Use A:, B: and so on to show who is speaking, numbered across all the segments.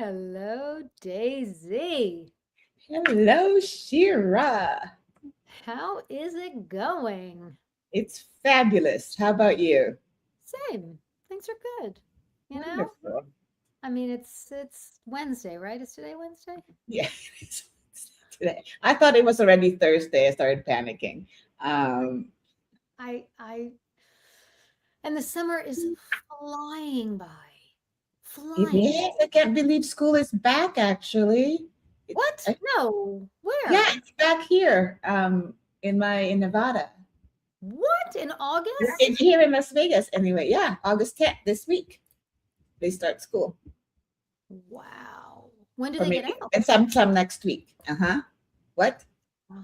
A: Hello, Daisy.
B: Hello, Shira.
A: How is it going?
B: It's fabulous. How about you?
A: Same. Things are good. You know?
B: Wonderful.
A: I mean, it's Wednesday, right? Is today Wednesday?
B: Yeah, it's today. I thought it was already Thursday. I started panicking. Um,
A: I and the summer is flying by.
B: it
A: Flying by.
B: is. I can't believe school is back. Actually, it,
A: What?
B: I,
A: No.
B: yeah,
A: Where?
B: it's back here. In Nevada.
A: What? In August?
B: Here in Las Vegas. Anyway, yeah, August 10th this week they start school,
A: Wow. When do
B: or
A: they get
B: maybe
A: out?
B: and some next week. What?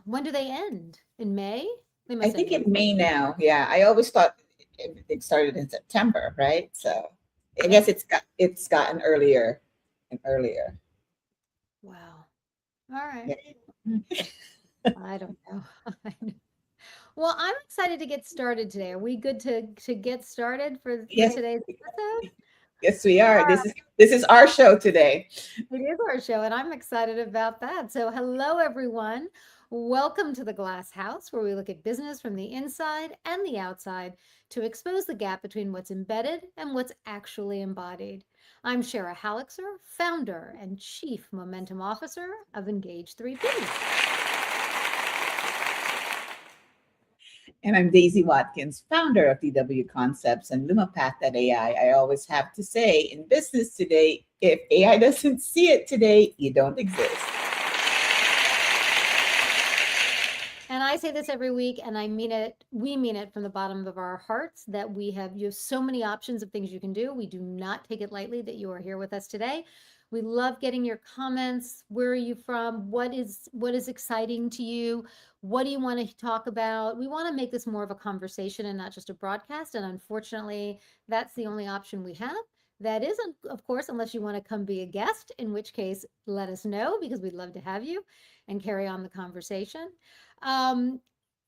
A: When do they end? In May? They
B: I
A: must end
B: think
A: in
B: in
A: May.
B: May now. Yeah, I always thought everything started in September, right? So I
A: Yeah.
B: guess it's gotten earlier and earlier.
A: Wow. All right.
B: Yeah.
A: I don't know. Well, I'm excited to get started today. Are we good to get started for
B: Yes,
A: today's episode?
B: yes, we are.
A: All
B: This is our show today.
A: right, it is our show, and I'm excited about that. So, hello everyone. Welcome to the Glass House, where we look at business from the inside and the outside to expose the gap between what's embedded and what's actually embodied. I'm Shara Halixer, founder and chief momentum officer of Engage 3P.
B: And I'm Daisy Watkins, founder of DW Concepts and LumaPath.ai. I always have to say, in business today, if AI doesn't see it today, you don't exist.
A: And I say this every week, and I mean it. We mean it from the bottom of our hearts that you have so many options of things you can do. We do not take it lightly that you are here with us today. We love getting your comments. Where are you from? What is exciting to you? What do you want to talk about? We want to make this more of a conversation and not just a broadcast. And unfortunately, that's the only option we have. That is, of course, unless you want to come be a guest, in which case, let us know because we'd love to have you and carry on the conversation. Um,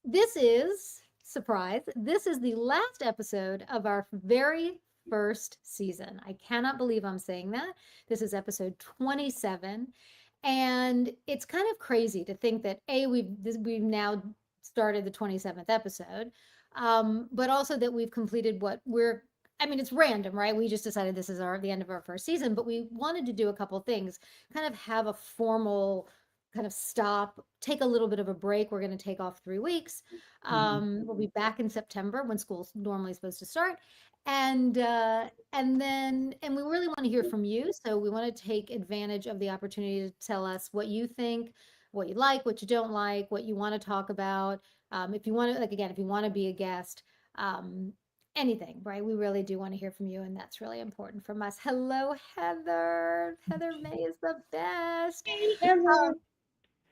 A: this is, surprise, this is the last episode of our very first season. I cannot believe I'm saying that. This is episode 27. And it's kind of crazy to think that we've now started the 27th episode, but also that we've completed what we're I mean, it's random, right? We just decided this is the end of our first season, but we wanted to do a couple things, kind of have a formal kind of stop, take a little bit of a break. We're going to take off 3 weeks.
B: Mhm.
A: We'll be back in September when school's normally supposed to start. And we really want to hear from you. So we want to take advantage of the opportunity to tell us what you think, what you like, what you don't like, what you want to talk about. If you want to, like, again, if you want to be a guest, um, anything, right? We really do want to hear from you, and that's really important from us. Hello, Heather. Heather May is the best.
B: Hey, Heather.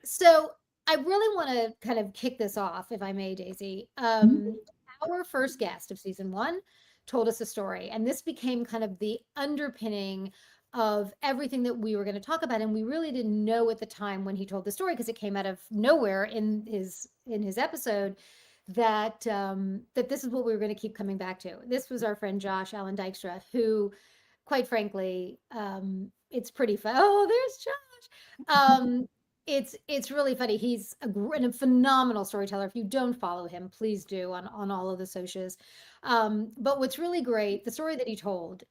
A: So I really want to kind of kick this off, if I may, Daisy. Our first guest of season one told us a story, and this became kind of the underpinning of everything that we were going to talk about. And we really didn't know at the time when he told the story because it came out of nowhere in his episode that this is what we were going to keep coming back to. This was our friend Josh Allen Dykstra, who, quite frankly, it's pretty fun. Oh, there's Josh. It's really funny. He's a phenomenal storyteller. If you don't follow him, please do on all of the socials. But what's really great, the story that he told,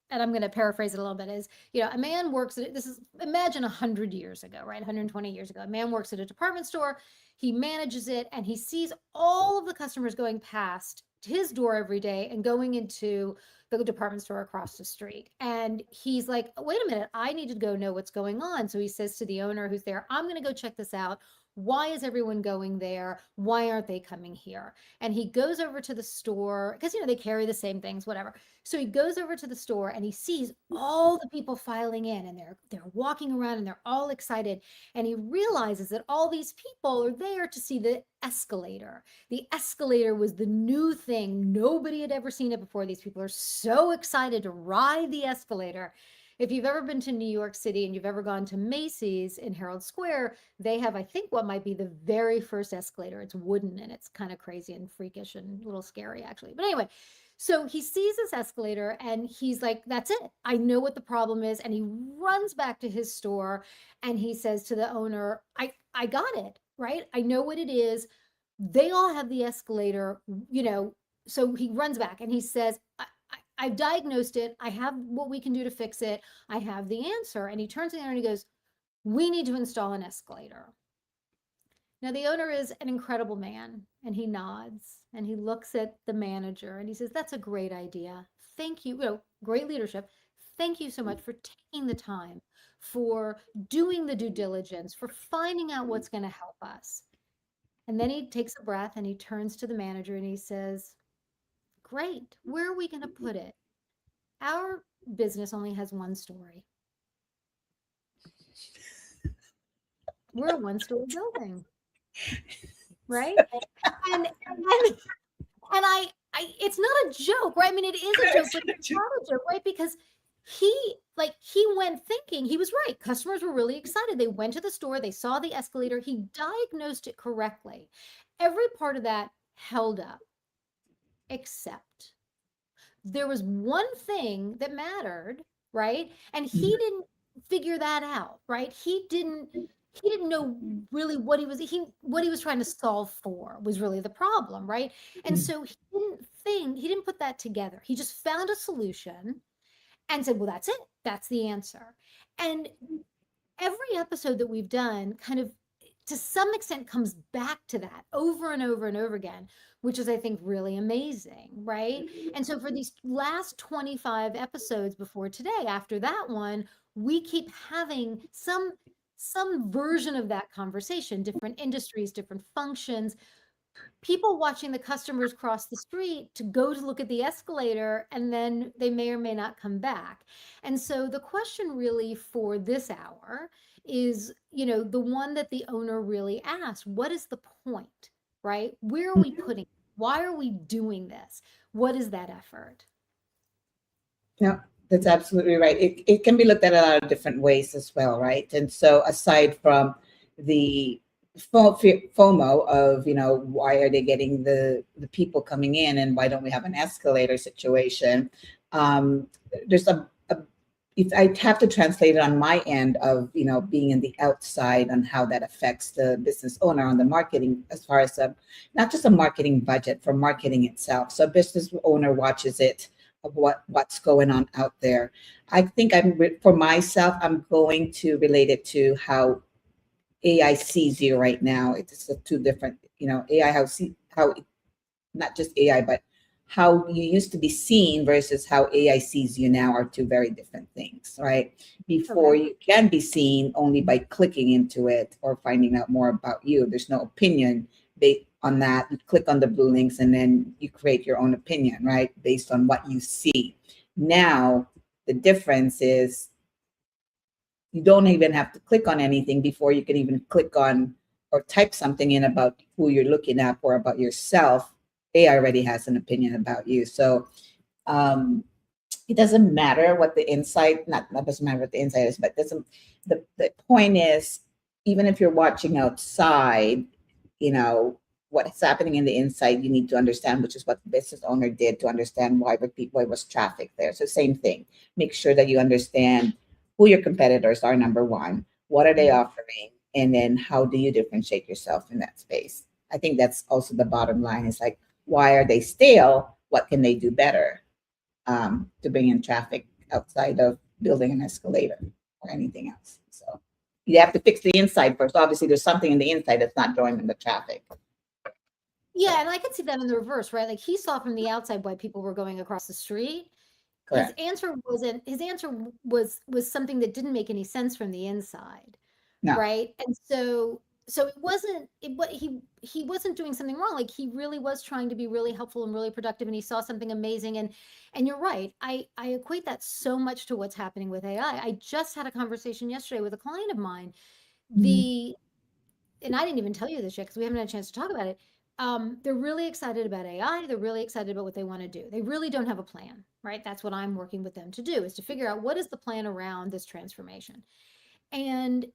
A: and I'm going to paraphrase it a little bit, is a man works at this is imagine 100 years ago, right? 120 years ago, a man works at a department store. He manages it, and he sees all of the customers going past his door every day and going into the department store across the street. And he's like, wait a minute, I need to go know what's going on. So he says to the owner who's there, I'm going to go check this out. Why is everyone going there? Why aren't they coming here? And he goes over to the store because, they carry the same things, whatever. So he goes over to the store and he sees all the people filing in, and they're walking around and they're all excited. And he realizes that all these people are there to see the escalator. The escalator was the new thing. Nobody had ever seen it before. These people are so excited to ride the escalator. If you've ever been to New York City and you've ever gone to Macy's in Herald Square, they have, I think, what might be the very first escalator. It's wooden and it's kind of crazy and freakish and a little scary, actually. But anyway, So he sees this escalator and he's like, that's it. I know what the problem is. And he runs back to his store and he says to the owner, I got it, right? I know what it is. They all have the escalator, you know. So he runs back and he says, I've diagnosed it. I have what we can do to fix it. I have the answer. And he turns to the owner and he goes, we need to install an escalator. Now, the owner is an incredible man, and he nods and he looks at the manager and he says, that's a great idea. Thank you. You know, great leadership. Thank you so much for taking the time, for doing the due diligence, for finding out what's going to help us. And then he takes a breath and he turns to the manager and he says, great. Where are we going to put it? Our business only has one story. We're a one-story building, right? And it's not a joke, right? I mean, it is a joke, but it's not a joke, right? Because he he went thinking he was right. Customers were really excited. They went to the store, they saw the escalator, he diagnosed it correctly. Every part of that held up, except there was one thing that mattered, right? And he didn't figure that out, right? He didn't know really what he was trying to solve for was really the problem, right? And so he didn't put that together. He just found a solution and said, well, that's it. That's the answer. And every episode that we've done kind of to some extent comes back to that over and over and over again, which is I think really amazing, right? And so for these last 25 episodes before today, after that one, we keep having some version of that conversation, different industries, different functions, people watching the customers cross the street to go to look at the escalator, and then they may or may not come back. And so the question really for this hour is, the one that the owner really asked, what is the point, right? Where are we putting it? Why are we doing this? What is that effort?
B: Yeah, that's absolutely right. It can be looked at a lot of different ways as well, right? And so aside from the FOMO of, why are they getting the people coming in and why don't we have an escalator situation? There's if I have to translate it on my end of, being in the outside on how that affects the business owner on the marketing, as far as not just a marketing budget for marketing itself. So a business owner watches it of what's going on out there. I think for myself, I'm going to relate it to how AI sees you right now. It's two different, AI how not just AI, but how you used to be seen versus how AI sees you now are two very different things, right? Before
A: Okay.
B: you can be seen only by clicking into it or finding out more about you. There's no opinion based on that. You click on the blue links and then you create your own opinion, right? Based on what you see. Now, the difference is you don't even have to click on anything before you can even click on or type something in about who you're looking at or about yourself. AI already has an opinion about you. So um, it doesn't matter what the insight, not that doesn't matter what the insight is, but doesn't the point is, even if you're watching outside, what's happening in the inside, you need to understand, which is what the business owner did to understand why was traffic there. So same thing. Make sure that you understand who your competitors are, number one. What are they
A: Mhm.
B: offering? And then how do you differentiate yourself in that space? I think that's also the bottom line. Is like, why are they stale? What can they do better to bring in traffic outside of building an escalator or anything else? So you have to fix the inside first. Obviously, there's something in the inside that's not drawing in the traffic.
A: Yeah, and I could see that in the reverse, right? Like he saw from the outside why people were going across the street. His
B: Correct.
A: answer wasn't his answer was something that didn't make any sense from the inside,
B: No.
A: right? And so it wasn't it what he wasn't doing something wrong. Like he really was trying to be really helpful and really productive, and he saw something amazing. And you're right. I equate that so much to what's happening with AI. I just had a conversation yesterday with a client of mine.
B: Mhm.
A: The and I didn't even tell you this yet because we haven't had a chance to talk about it. They're really excited about AI. They're really excited about what they want to do. They really don't have a plan, right? That's what I'm working with them to do, is to figure out what is the plan around this transformation. And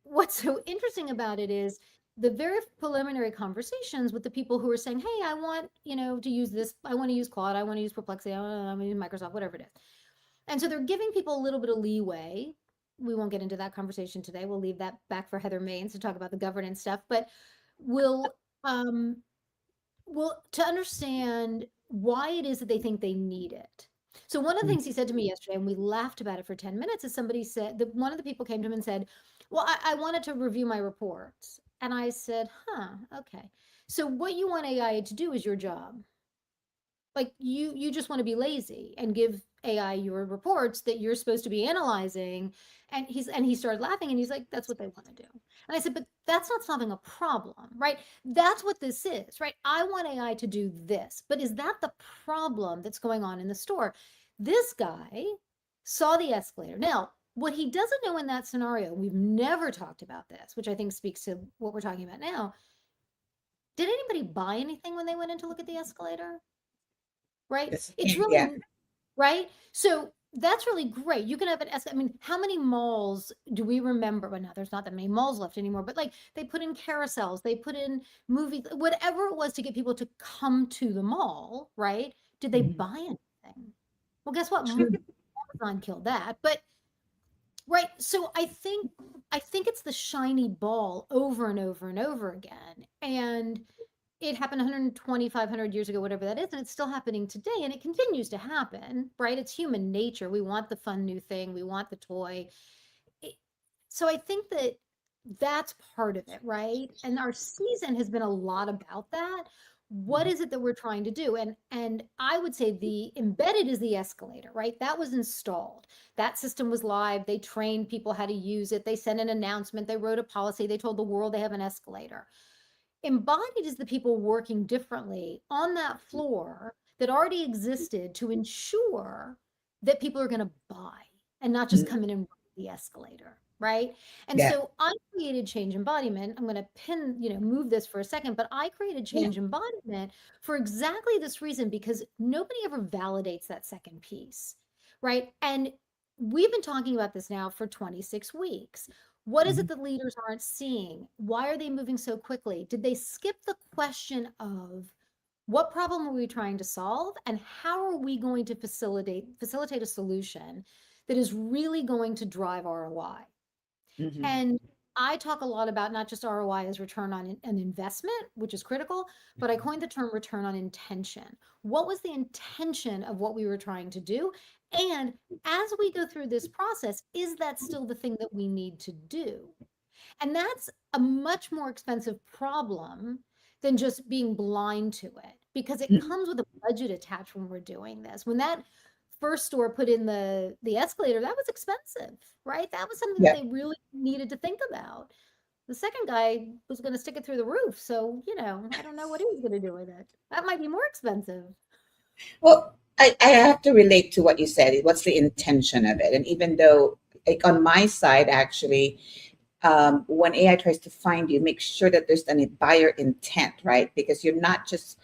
A: what's so interesting about it is the very preliminary conversations with the people who are saying, hey, I want, to use this, I want to use Claude, I want to use Perplexity, I want to use Microsoft, whatever it is. And so they're giving people a little bit of leeway. We won't get into that conversation today. We'll leave that back for Heather Maines to talk about the governance stuff, but we'll um well, to understand why it is that they think they need it. So one of the things he said to me yesterday, and we laughed about it for 10 minutes, is somebody said that one of the people came to him and said, well, I wanted to review my reports. And I said, huh, okay. So what you want AI to do is your job. Like you just want to be lazy and give AI your reports that you're supposed to be analyzing. And he started laughing and he's like, that's what they want to do. And I said, but that's not solving a problem, right? That's what this is, right? I want AI to do this, but is that the problem that's going on in the store? This guy saw the escalator. Now, what he doesn't know in that scenario, we've never talked about this, which I think speaks to what we're talking about now. Did anybody buy anything when they went in to look at the escalator? Right?
B: Yes.
A: It's
B: Yeah.
A: really right? So that's really great. You can have an I mean, how many malls do we remember? Well, now there's not that many malls left anymore, but like they put in carousels, they put in movie, whatever it was to get people to come to the mall, right? Did they
B: Mhm.
A: buy anything? Well, guess what?
B: True.
A: Amazon killed that. But right, so I think it's the shiny ball over and over and over again. And it happened 120, 500 years ago, whatever that is, and it's still happening today, and it continues to happen, right? It's human nature. We want the fun new thing, we want the toy. It- so I think that that's part of it, right? And our season has been a lot about that. What
B: Mhm.
A: is it that we're trying to do? And I would say the embedded is the escalator, right? That was installed. That system was live. They trained people how to use it. They sent an announcement. They wrote a policy. They told the world they have an escalator. Embodied is the people working differently on that floor that already existed to ensure that people are going to buy and not just
B: Mhm.
A: come in and ride the escalator, right? And
B: Yeah.
A: so I created change embodiment. I'm going to move this for a second, but I created
B: Yeah.
A: change embodiment for exactly this reason because nobody ever validates that second piece, right? And we've been talking about this now for 26 weeks. What is it
B: Mhm.
A: that leaders aren't seeing? Why are they moving so quickly? Did they skip the question of what problem are we trying to solve and how are we going to facilitate a solution that is really going to drive ROI?
B: Mhm.
A: And I talk a lot about not just ROI as return on an investment, which is critical, but I coined the term return on intention. What was the intention of what we were trying to do? And as we go through this process, is that still the thing that we need to do? And that's a much more expensive problem than just being blind to it because it
B: Mhm.
A: comes with a budget attached when we're doing this. When that first store put in the escalator, that was expensive, right? That was something that
B: Yeah.
A: they really needed to think about. The second guy was going to stick it through the roof, so I don't know what he was going to do with it. That might be more expensive.
B: Well, I have to relate to what you said. What's the intention of it? And even though, like on my side, actually, when AI tries to find you, make sure that there's a buyer intent, right? Because you're not just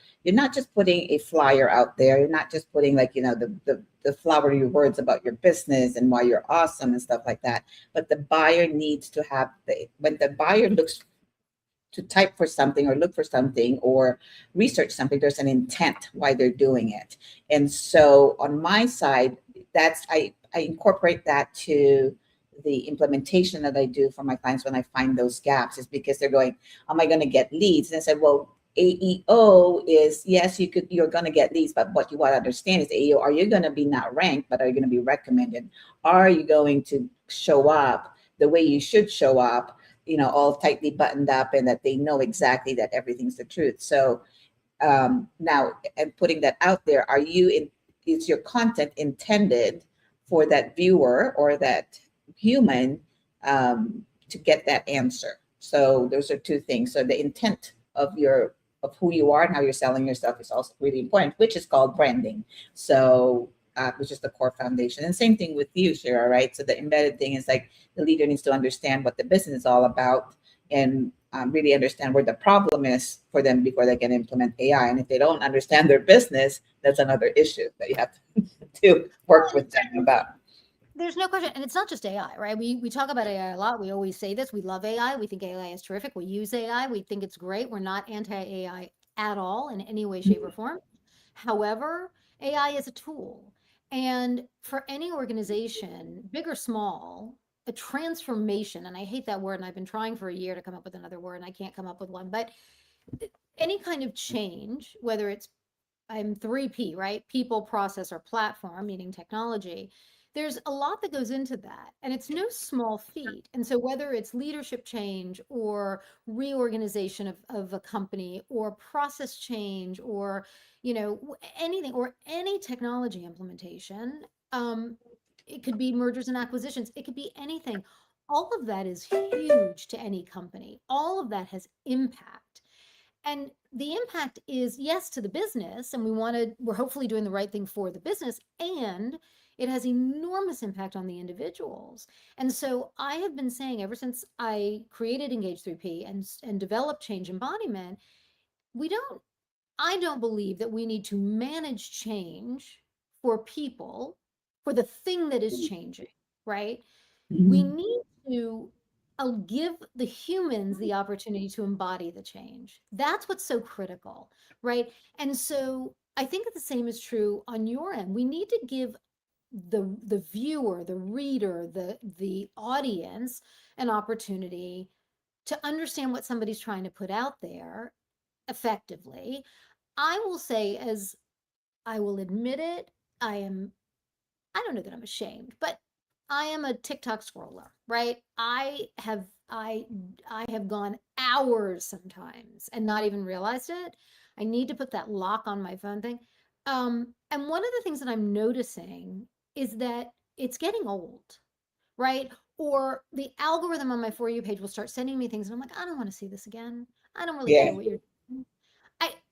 B: putting a flyer out there. You're not just putting like the flowery words about your business and why you're awesome and stuff like that. But the buyer needs to have the when the buyer looks to type for something or look for something or research something, there's an intent why they're doing it. And so on my side, that's I incorporate that to the implementation that I do for my clients when I find those gaps is because they're going, am I going to get leads? And I said, well, AEO is yes, you're going to get leads, but what you want to understand is AEO, are you going to be not ranked, but are you going to be recommended? Are you going to show up the way you should show up, all tightly buttoned up and that they know exactly that everything's the truth. So now, and putting that out there, is your content intended for that viewer or that human to get that answer? So those are two things. So the intent of who you are and how you're selling yourself is also really important, which is called branding. So which is the core foundation. And same thing with you, Shira, right? So the embedded thing is like the leader needs to understand what the business is all about and really understand where the problem is for them before they can implement AI. And if they don't understand their business, that's another issue that you have to work with them about.
A: There's no question, and it's not just AI, right? We talk about AI a lot. We always say this. We love AI. We think AI is terrific. We use AI. We think it's great. We're not anti-AI at all in any way, shape, or form. However, AI is a tool. And for any organization, big or small, a transformation, and I hate that word, and I've been trying for a year to come up with another word, and I can't come up with one, but any kind of change, whether it's I'm 3P, right? People, process, or platform, meaning technology. There's a lot that goes into that, and it's no small feat. And so, whether it's leadership change or reorganization of a company or process change or, anything or any technology implementation, um, it could be mergers and acquisitions, it could be anything. All of that is huge to any company. All of that has impact. And the impact is, yes, to the business, and we're hopefully doing the right thing for the business, and it has enormous impact on the individuals. And so I have been saying ever since I created Engage 3P and developed change embodiment, we don't I don't believe that we need to manage change for people, for the thing that is changing, right? We
B: Mhm.
A: need to give the humans the opportunity to embody the change. That's what's so critical, right? And so I think that the same is true on your end. We need to give the viewer, the reader, the audience an opportunity to understand what somebody's trying to put out there effectively. I will say, as I will admit it, I don't know that I'm ashamed, but I am a TikTok scroller, right? I have gone hours sometimes and not even realized it. I need to put that lock on my phone thing. And one of the things that I'm noticing is that it's getting old, right? Or the algorithm on my For You page will start sending me things, and I'm like, I don't want to see this again. I don't really
B: Yeah.
A: care what you're doing.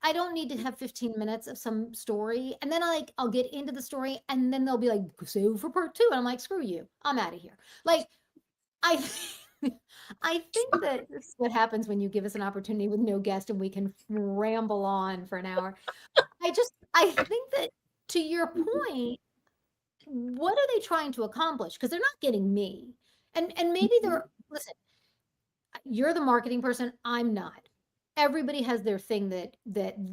A: I don't need to have 15 minutes of some story, and then I'll get into the story, and then they'll be like, "So for part 2," and I'm like, "Screw you, I'm out of here." Like, I I think that this is what happens when you give us an opportunity with no guest and we can ramble on for an hour. I think that, to your point, what are they trying to accomplish? Because 'Cause they're not getting me. And maybe they're listen, you're the marketing person, I'm not. Everybody has their thing that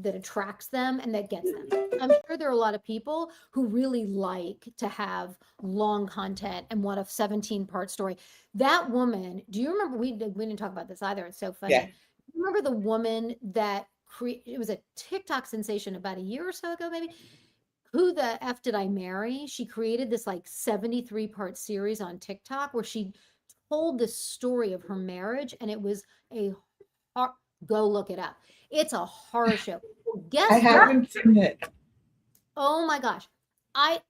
A: attracts them and that gets them. I'm sure there are a lot of people who really like to have long content and want a 17-part story. That woman, do you remember we didn't talk about this either. It's so
B: Yeah.
A: funny. You remember the woman that it was a TikTok sensation about a year or so ago, maybe? Who the F Did I Marry? She created this like 73-part series on TikTok where she told the story of her marriage, and it was a hor go look it up. It's a horror show. Well,
B: I
A: guess what?
B: haven't seen it.
A: Oh my gosh. I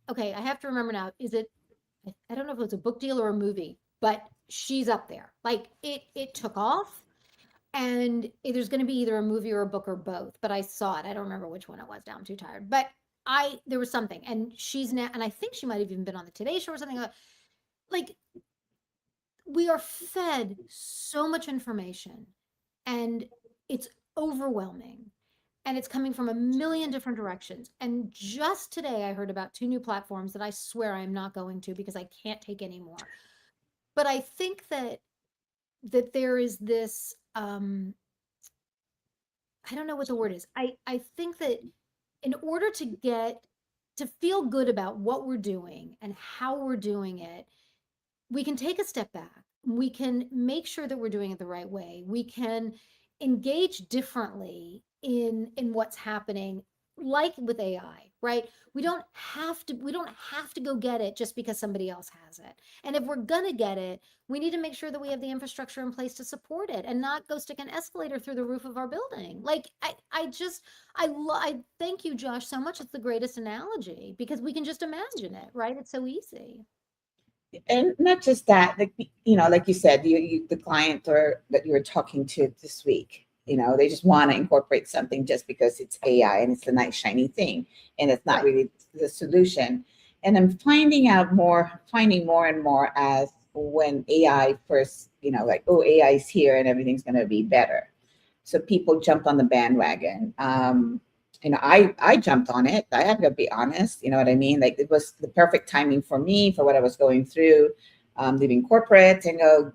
A: okay, I have to remember now. I don't know if it was a book deal or a movie, but she's up there. Like it took off, and there's going to be either a movie or a book or both, but I saw it. I don't remember which one it was now. I'm too tired. But I there was something, and she's now, and I think she might have even been on the Today Show or something. Like, we are fed so much information, and it's overwhelming, and it's coming from a million different directions. And just today I heard about two new platforms that I swear I'm not going to because I can't take anymore. But I think that there is this I don't know what the word is. I think that in order to feel good about what we're doing and how we're doing it, we can take a step back. We can make sure that we're doing it the right way. We can engage differently in what's happening, like with AI, right? We don't have to go get it just because somebody else has it. And if we're gonna get it, we need to make sure that we have the infrastructure in place to support it and not go stick an escalator through the roof of our building. Like I thank you, Josh, so much. It's the greatest analogy because we can just imagine it, right? It's so easy.
B: And not just that, like, like you said, the client or that you were talking to this week, they just want to incorporate something just because it's AI and it's a nice shiny thing, and it's not
A: Right.
B: really the solution. And I'm finding more and more as when AI first, like, oh, AI is here and everything's going to be better. So people jumped on the bandwagon. I jumped on it. I have to be honest. You know what I mean? Like it was the perfect timing for me for what I was going through, leaving corporate and go.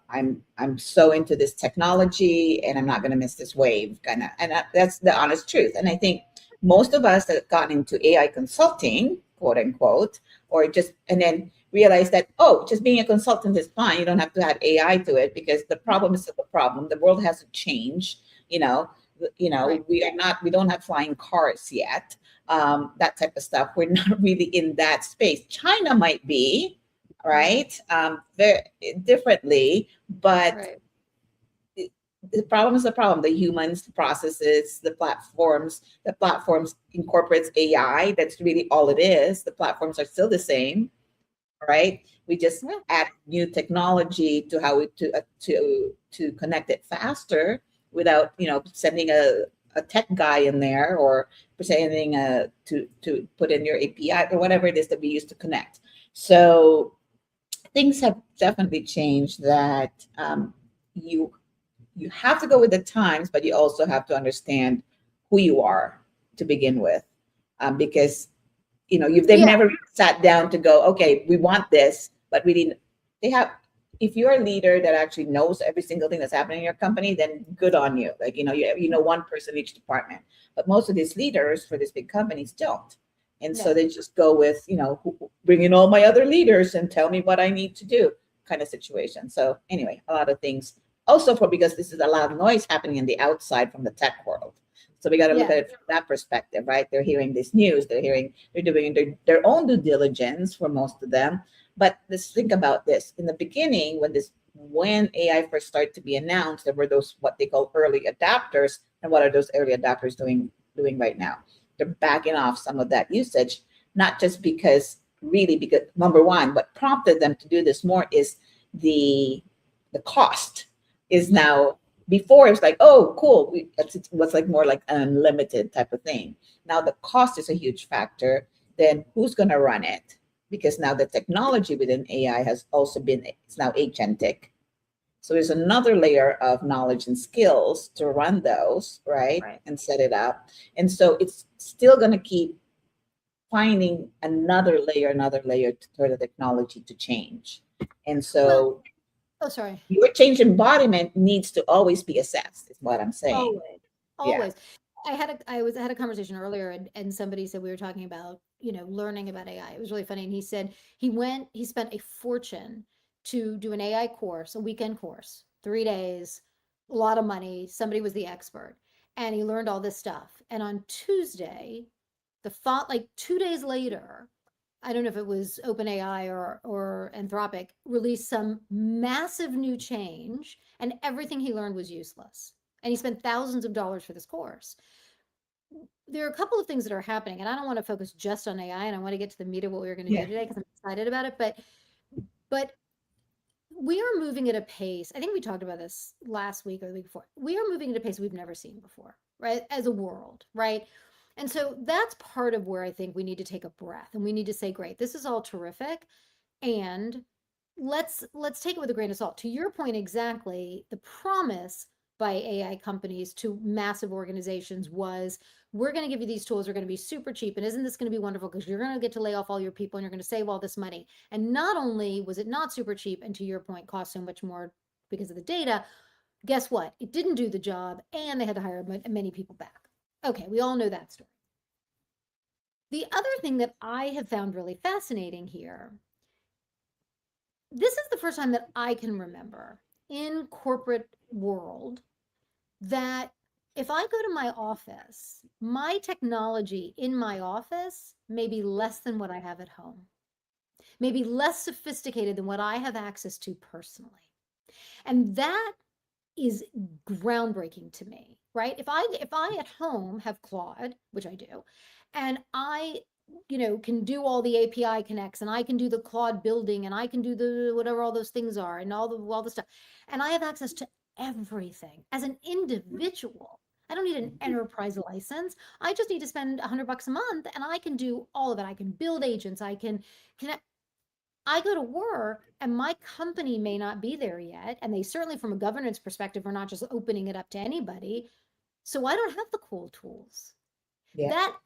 B: I'm so into this technology, and I'm not going to miss this wave. Kind of, and that's the honest truth. And I think most of us that have gotten into AI consulting, quote unquote, or just and then realize that just being a consultant is fine. You don't have to add AI to it because the problem is still the problem. The world hasn't changed. You know,
A: Right.
B: we don't have flying cars yet, that type of stuff. We're not really in that space. China might be
A: Mm-hmm.
B: right, very differently, but
A: Right.
B: it, the problem is the problem. The humans, the processes, the platforms incorporates AI. That's really all it is. The platforms are still the same, right? We just
A: Yeah.
B: add new technology to how we to connect it faster without sending a tech guy in there or sending to put in your API or whatever it is that we use to connect. So things have definitely changed that you you have to go with the times, but you also have to understand who you are to begin with, because they've
A: Yeah.
B: never sat down to go, okay, we want this, but we didn't. They have. If you're a leader that actually knows every single thing that's happening in your company, then good on you. Like you know one person in each department, but most of these leaders for these big companies don't, and so
A: No.
B: they just go with bring in all my other leaders and tell me what I need to do kind of situation. So anyway, a lot of things also for because this is a lot of noise happening in the outside from the tech world. So we got to look
A: Yeah.
B: at it from that perspective, right? They're hearing this news, they're doing their own due diligence for most of them. But let's think about this. In the beginning, when AI first started to be announced, there were those what they call early adapters. And what are those early adapters doing right now? They're backing off some of that usage, not just because number one, what prompted them to do this more is the the cost is now. Before it was like, oh, cool. It was like more like an unlimited type of thing. Now the cost is a huge factor. Then who's going to run it? Because now the technology within AI has also it's now agentic. So there's another layer of knowledge and skills to run those, right?
A: Right.
B: And set it up. And so it's still going to keep finding another layer for the technology to change. And
A: Well,
B: so
A: oh, sorry.
B: your change embodiment needs to always be assessed, is what I'm saying.
A: Always.
B: Yeah.
A: Always. I had a conversation earlier and somebody said we were talking about, learning about AI. It was really funny. And he said he spent a fortune to do an AI course, a weekend course, 3 days, a lot of money. Somebody was the expert. And he learned all this stuff. And on Tuesday, the thought like 2 days later, I don't know if it was OpenAI or Anthropic, released some massive new change, and everything he learned was useless. And he spent thousands of dollars for this course. There are a couple of things that are happening, and I don't want to focus just on AI, and I want to get to the meat of what we are going to do
B: Yeah.
A: today because I'm excited about it. But we are moving at a pace. I think we talked about this last week or the week before. We are moving at a pace we've never seen before, right? As a world, right? And so that's part of where I think we need to take a breath and we need to say, great, this is all terrific. And let's take it with a grain of salt. To your point exactly, the promise by AI companies to massive organizations was we're going to give you these tools, they're going to be super cheap, and isn't this going to be wonderful because you're going to get to lay off all your people and you're going to save all this money. And not only was it not super cheap and to your point cost so much more because of the data, guess what? It didn't do the job and they had to hire many people back. Okay, we all know that story. The other thing that I have found really fascinating here, this is the first time that I can remember in corporate world that if I go to my office, my technology in my office may be less than what I have at home, maybe less sophisticated than what I have access to personally. And that is groundbreaking to me, right? If I at home have Claude, which I do, and I can do all the API connects and I can do the Claude building and I can do the whatever all those things are and all the stuff. And I have access to everything as an individual. I don't need an enterprise license. I just need to spend $100 a month and I can do all of it. I can build agents. I can connect. I go to work and my company may not be there yet. And they certainly, from a governance perspective, are not just opening it up to anybody. So I don't have the cool tools.
B: Yeah.
A: That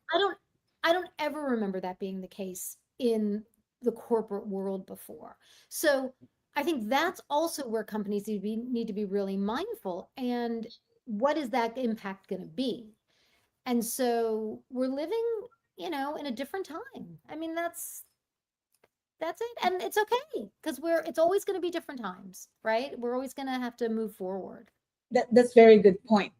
A: I don't ever remember that being the case in the corporate world before. So I think that's also where companies need to be really mindful. And what is that impact going to be? And so we're living, in a different time. I mean, that's it. And it's okay because it's always going to be different times, right? We're always going to have to move forward.
B: That's very good point,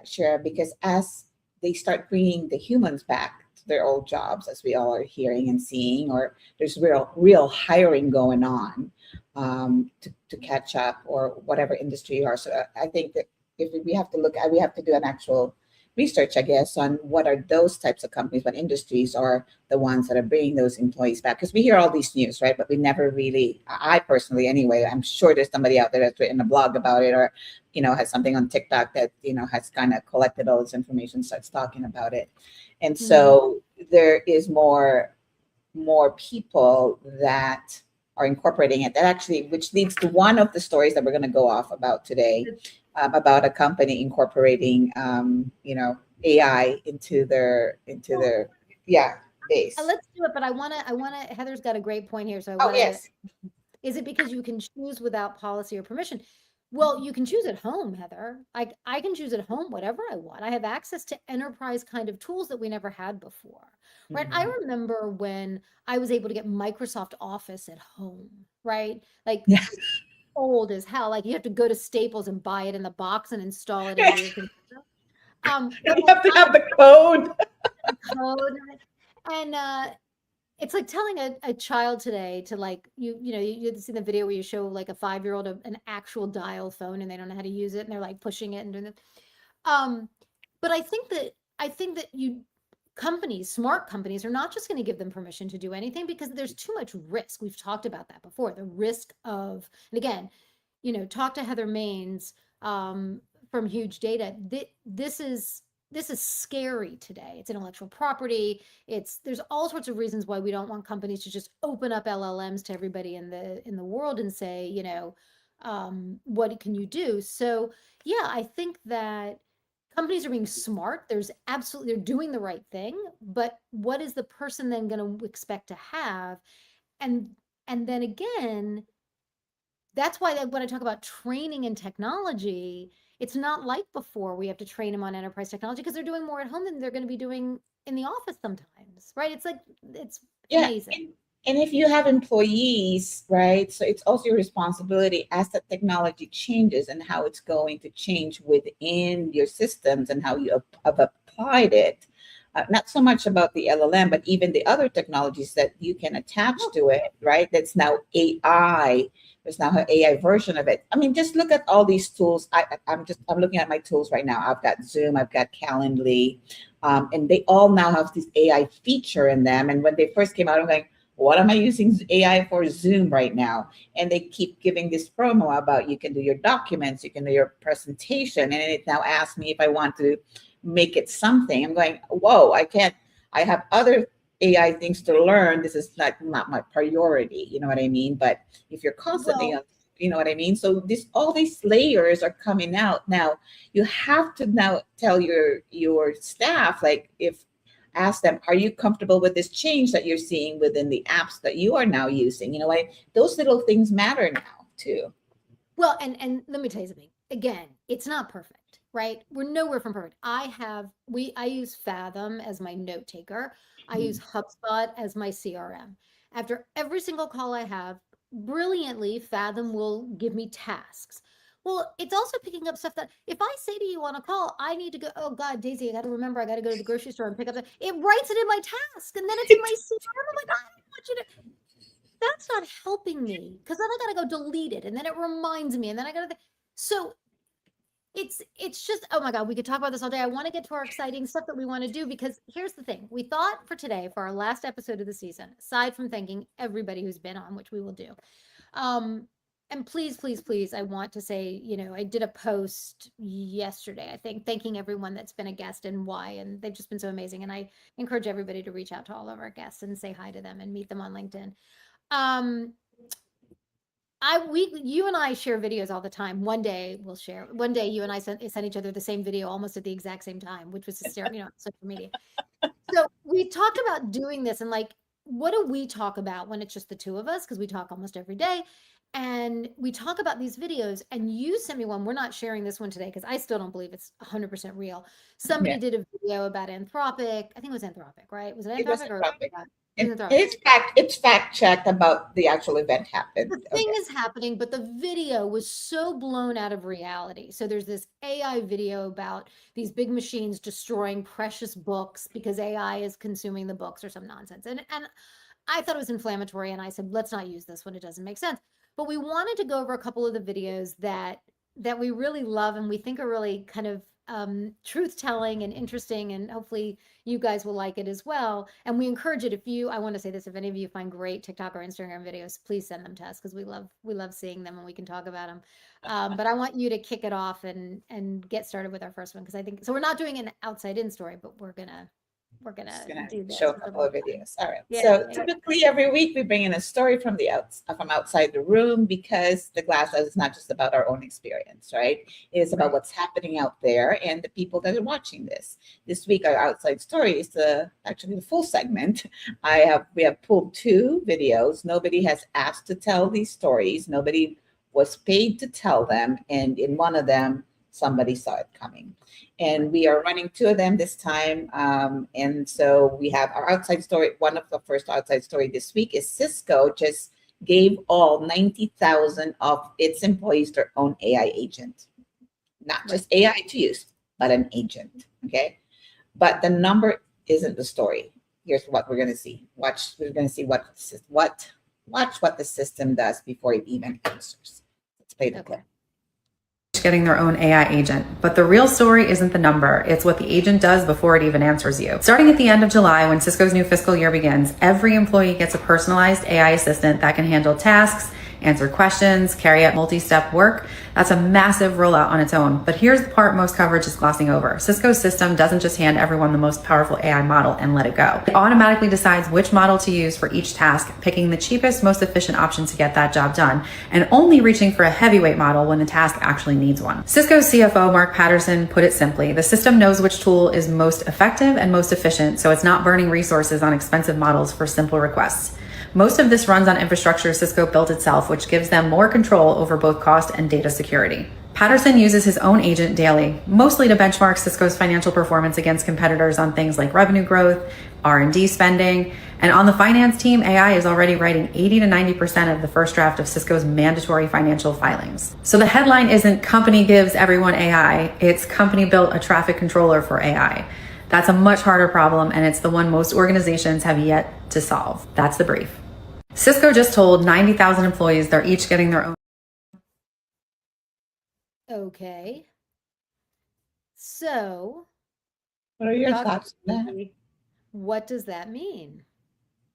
B: Shara, because as they start bringing the humans back to their old jobs, as we all are hearing and seeing, or there's real hiring going on, to catch up, or whatever industry you are. So I think that if we have to look at, we have to do an actual research, I guess, on what are those types of companies, what industries are the ones that are bringing those employees back. Because we hear all these news, right? But we never really, I personally anyway, I'm sure there's somebody out there that's written a blog about it, or has something on TikTok that has kind of collected all this information, starts talking about it. And
A: Mhm.
B: so there is more people that are incorporating it, that actually, which leads to one of the stories that we're going to go off about today, about a company incorporating AI into
A: Well,
B: their, yeah, base.
A: let's do it, but Heather's got a great point here, so I
B: Oh,
A: want to
B: yes.
A: is it because you can choose without policy or permission? Well, you can choose at home, Heather. I can choose at home whatever I want. I have access to enterprise kind of tools that we never had before, right? I
B: Mhm.
A: remember when I was able to get Microsoft Office at home, right? Like
B: Yeah.
A: old as hell. Like you have to go to Staples and buy it in the box and install it into your computer. But
B: You
A: like
B: have to have the code.
A: the code and it's like telling a child today to like you see the video where you show like a 5-year-old an actual dial phone and they don't know how to use it and they're like pushing it and doing it. Um, but I think that smart companies are not just going to give them permission to do anything because there's too much risk. We've talked about that before. The risk of, and again, talk to Heather Maines from Huge Data. This is scary today. It's intellectual property. There's all sorts of reasons why we don't want companies to just open up LLMs to everybody in the world and say, what can you do? So yeah, I think that companies are being smart. They're doing the right thing, but what is the person then going to expect to have? And and then again, that's why when I talk about training and technology, it's not like before we have to train them on enterprise technology because they're doing more at home than they're going to be doing in the office sometimes, right? It's like it's
B: Yeah.
A: amazing.
B: And if you have employees, right? So it's also your responsibility as the technology changes and how it's going to change within your systems and how you have applied it. Not so much about the LLM, but even the other technologies that you can attach
A: Oh,
B: to it, right? That's now AI. There's now an AI version of it. I mean, just look at all these tools. I'm looking at my tools right now. I've got Zoom, I've got Calendly, and they all now have this AI feature in them. And when they first came out, I'm like, what am I using AI for Zoom right now? And they keep giving this promo about you can do your documents, you can do your presentation, and it now asks me if I want to make it something. I'm going, whoa, I can't. I have other AI things to learn. This is not my priority. You know what I mean? But if you're constantly
A: well,
B: on, you know what I mean? So this all these layers are coming out now. You have to now tell your staff, like, if ask them, are you comfortable with this change that you're seeing within the apps that you are now using? You know what? Those little things matter now too.
A: well, and let me tell you something. Again, it's not perfect, right? We're nowhere from perfect. I use Fathom as my note taker. I use HubSpot as my CRM. After every single call I have, brilliantly, Fathom will give me tasks. Well, it's also picking up stuff that if I say to you on a call, I need to go, oh God, Daisy, I got to remember, I got to go to the grocery store and pick up that. It writes it in my task and then it's in my CRM. I'm like, I don't want you to that's not helping me because then I gotta go delete it and then it reminds me and then I gotta so it's just oh my god we could talk about this all day. I want to get to our exciting stuff that we want to do because here's the thing we thought for today for our last episode of the season aside from thanking everybody who's been on which we will do um and please I want to say I did a post yesterday I think thanking everyone that's been a guest and why and they've just been so amazing and I encourage everybody to reach out to all of our guests and say hi to them and meet them on LinkedIn. um you and I share videos all the time. One day we'll share. One day you and I sent each other the same video almost at the exact same time, which was hysterical, social media. So we talked about doing this and like, what do we talk about when it's just the two of us? Because we talk almost every day. And we talk about these videos, and you sent me one. We're not sharing this one today because I still don't believe it's 100% real.
B: Yeah,
A: Somebody did a video about Anthropic. I think it was Anthropic, right? Was it
B: it was
A: Anthropic or
B: Anthropic.
A: it
B: And
A: was Anthropic?
B: it's fact checked about the actual event
A: The
B: happened.
A: thing
B: Okay.
A: is happening, but the video was so blown out of reality. So there's this AI video about these big machines destroying precious books because AI is consuming the books or some nonsense. And I thought it was inflammatory, and I said, let's not use this when it doesn't make sense. But we wanted to go over a couple of the videos that we really love and we think are really kind of truth telling and interesting, and hopefully you guys will like it as well. And we encourage it. If you, I want to say this, if any of you find great TikTok or Instagram videos, please send them to us because we love seeing them and we can talk about them. But I want you to kick it off and get started with our first one because I think so. We're not doing an outside in story, but we're
B: Just
A: gonna
B: gonna
A: do
B: show
A: this.
B: a couple of videos. All right.
A: Yeah,
B: So
A: yeah, yeah.
B: typically every week we bring in a story from from outside the room because the glass house is not just about our own experience, right? It is about
A: Right.
B: what's happening out there and the people that are watching this. This week our outside story is actually the full segment. We have pulled two videos. Nobody has asked to tell these stories. Nobody was paid to tell them, and in one of them somebody saw it coming. And
A: Right.
B: we are running two of them this time. And so we have our outside story. One of the first outside story this week is Cisco just gave all 90,000 of its employees their own AI agent, not
A: Right.
B: just AI to use, but an agent. Okay. But the number isn't the story. Here's what we're going to see. We're going to see watch what the system does before it even answers. Let's play the clip.
A: Okay.
C: Getting their own AI agent. But the real story isn't the number, it's what the agent does before it even answers you. Starting at the end of July, when Cisco's new fiscal year begins, every employee gets a personalized AI assistant that can handle tasks, answer questions, carry out multi-step work. That's a massive rollout on its own. But here's the part most coverage is glossing over. Cisco's system doesn't just hand everyone the most powerful AI model and let it go. It automatically decides which model to use for each task, picking the cheapest, most efficient option to get that job done, and only reaching for a heavyweight model when the task actually needs one. Cisco's CFO, Mark Patterson, put it simply, the system knows which tool is most effective and most efficient, so it's not burning resources on expensive models for simple requests. Most of this runs on infrastructure Cisco built itself, which gives them more control over both cost and data security. Patterson uses his own agent daily, mostly to benchmark Cisco's financial performance against competitors on things like revenue growth, R&D spending, and on the finance team, AI is already writing 80 to 90% of the first draft of Cisco's mandatory financial filings. So the headline isn't company gives everyone AI, it's company built a traffic controller for AI. That's a much harder problem, and it's the one most organizations have yet to solve. That's the brief. Cisco just told 90,000 employees they're each getting their own.
A: Okay. So,
B: What are your
A: talk
B: thoughts
A: to
B: on that?
A: me. What does that mean?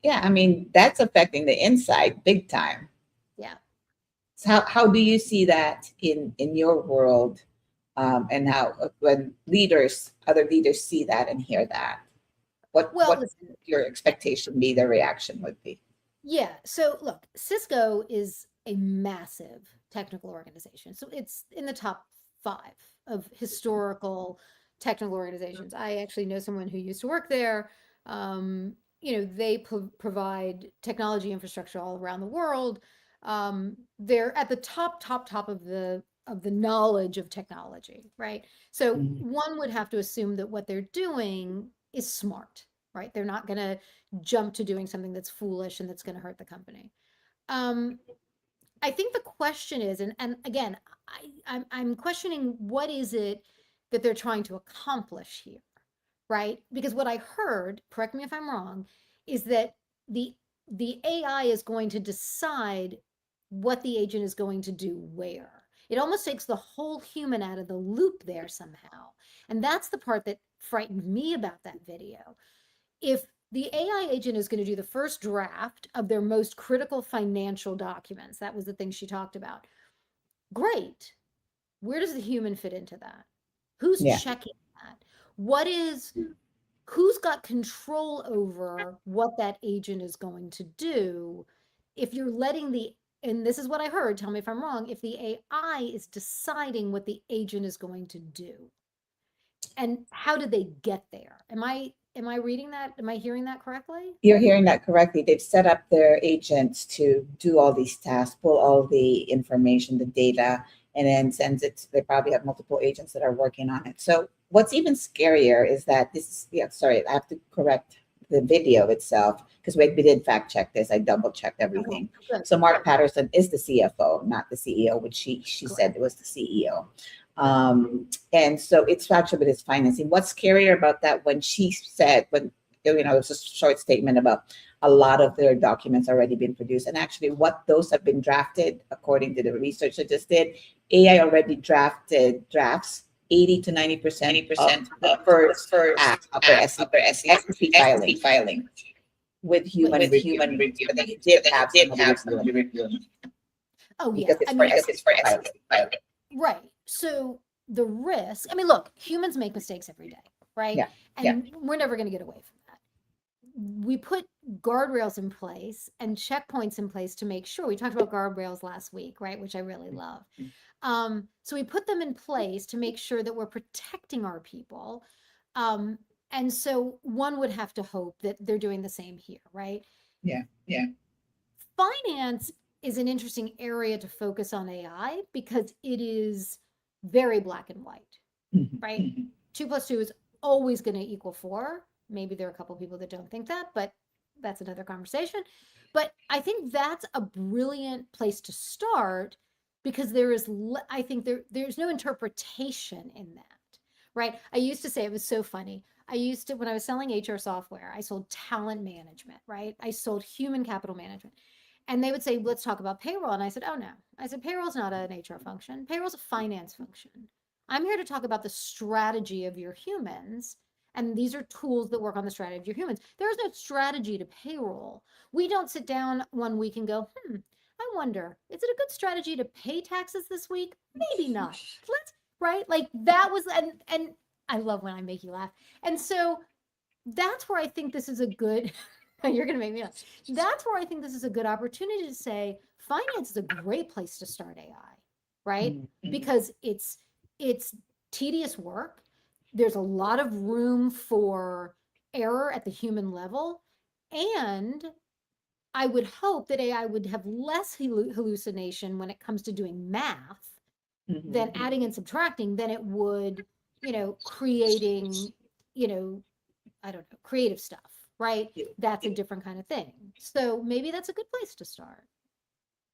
B: Yeah, I mean, that's affecting the inside big time.
A: Yeah.
B: So how do you see that in your world, and how when other leaders see that and hear that,
A: Well,
B: what
A: listen,
B: your expectation be, the reaction would be?
A: yeah. So look, Cisco is a massive technical organization. So it's in the top five of historical technical organizations. I actually know someone who used to work there. They provide technology infrastructure all around the world. They're at the top of the knowledge of technology, right? So
B: Mhm.
A: one would have to assume that what they're doing is smart, right? They're not going to jump to doing something that's foolish and that's going to hurt the company. Um, I think the question is, and again, I'm questioning what is it that they're trying to accomplish here, right? Because what I heard, correct me if I'm wrong, is that the the AI is going to decide what the agent is going to do where. It almost takes the whole human out of the loop there somehow. And that's the part that frightened me about that video. If the AI agent is going to do the first draft of their most critical financial documents, that was the thing she talked about. Great. Where does the human fit into that? Who's
B: Yeah.
A: checking that? What is who's got control over what that agent is going to do if you're letting the and this is what I heard, tell me if I'm wrong, if the AI is deciding what the agent is going to do. And how did they get there? Am I Am I reading that? Am I hearing that correctly?
B: You're hearing that correctly. They've set up their agents to do all these tasks, pull all the information, the data, and then sends it. They probably have multiple agents that are working on it. So what's even scarier is that this is, yeah, sorry, I have to correct the video itself because we did fact check this. I double checked everything.
A: Good.
B: So Mark Patterson is the CFO, not the CEO, which she said it was the CEO. And so it's factual, but it's financing. What's scarier about that when she said, when, you know, it was a short statement about a lot of their documents already been produced. And actually what those have been drafted, according to the research I just did, AI already drafted drafts 80 to 90% of the first act of their SEC filing with human review. But they did have somebody review
A: Oh yeah.
B: because it's for SEC filing.
A: Right. So the risk, I mean, look, humans make mistakes every day, right?
B: Yeah.
A: And we're never going to get away from that. We put guardrails in place and checkpoints in place to make sure. We talked about guardrails last week, right? Which I really love. So we put them in place to make sure that we're protecting our people. And so one would have to hope that they're doing the same here, right?
B: Yeah.
A: Finance is an interesting area to focus on AI because it is very black and white, right? 2 plus 2 is always going to equal 4. Maybe there are a couple people that don't think that, but that's another conversation. But I think that's a brilliant place to start because I think there's no interpretation in that, right? I used to say, it was so funny. When I was selling HR software, I sold talent management, right? I sold human capital management. And they would say, let's talk about payroll. And I said, oh no. I said, payroll's not an HR function. Payroll's a finance function. I'm here to talk about the strategy of your humans. And these are tools that work on the strategy of your humans. There is no strategy to payroll. We don't sit down one week and go, I wonder, is it a good strategy to pay taxes this week? Maybe not. Right? Like that was, and I love when I make you laugh. And so that's where I think this is a good, you're going to make me laugh. That's where I think this is a good opportunity to say finance is a great place to start AI, right? Because it's tedious work. There's a lot of room for error at the human level. And I would hope that AI would have less hallucination when it comes to doing math than adding and subtracting than it would, creating, I don't know, creative stuff, right? That's a different kind of thing. So maybe that's a good place to start.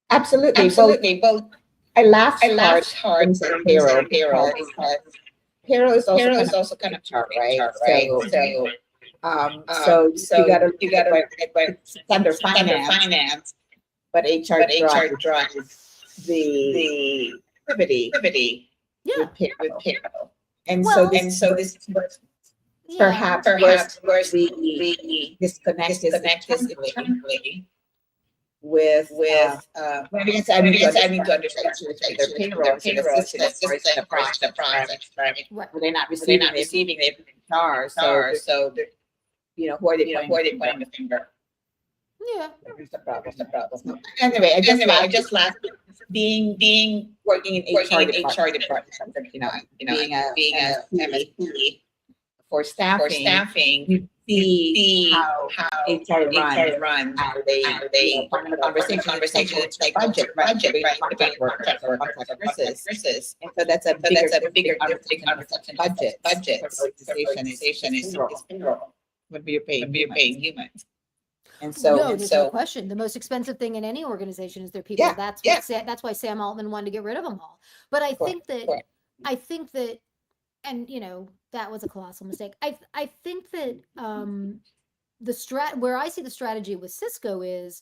B: Absolutely. Both. I laughed hard when you said payroll because payroll is also kind of chart, right? So you gotta it's under finance, but HR drives the activity with payroll. And so this perhaps where we disconnect this internally with I need to understand their payroll is the system
A: Right.
B: where they're not receiving they HR. So who are they pointing the finger?
A: Yeah.
B: There's the problem. Anyway, I just laughed being working in HR department, being a MSP for staffing, you see how HR runs, how they part of the conversation, it's like budget, right? Contract workers or contract nurses. And so that's a bigger conversation. Budget for organization is payroll. Would be paying humans. And so,
A: there's no question. The most expensive thing in any organization is their people.
B: Yeah,
A: That's why Sam Altman wanted to get rid of them all. But I think that, and that was a colossal mistake. I think that where I see the strategy with Cisco is,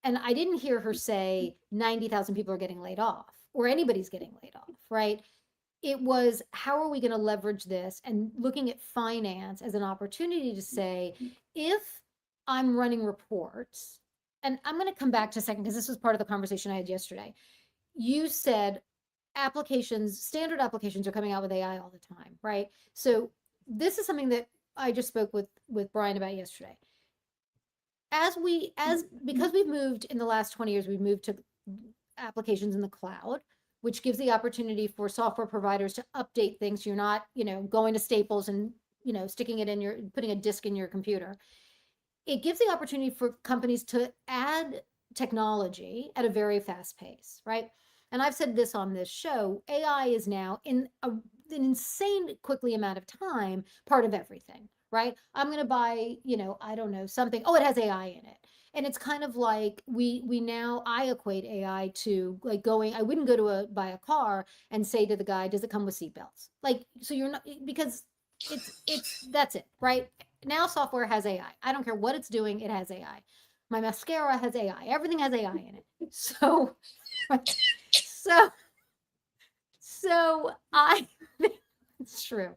A: and I didn't hear her say 90,000 people are getting laid off or anybody's getting laid off, right? It was, how are we going to leverage this and looking at finance as an opportunity to say, if I'm running reports, and I'm going to come back to a second because this was part of the conversation I had yesterday. You said standard applications are coming out with AI all the time, right? So this is something that I just spoke with Brian about yesterday. Because we've moved in the last 20 years, we've moved to applications in the cloud, which gives the opportunity for software providers to update things. You're not, going to Staples and sticking it in putting a disk in your computer. It gives the opportunity for companies to add technology at a very fast pace, right? And I've said this on this show, AI is now in an insane quickly amount of time part of everything, right? I'm going to buy, I don't know, something. Oh, it has AI in it. And it's kind of like I equate AI to like I wouldn't go to buy a car and say to the guy, does it come with seatbelts? Like, so you're not, because that's it, right? Now software has AI. I don't care what it's doing, it has AI. My mascara has AI. Everything has AI in it. So, right? So, I it's true.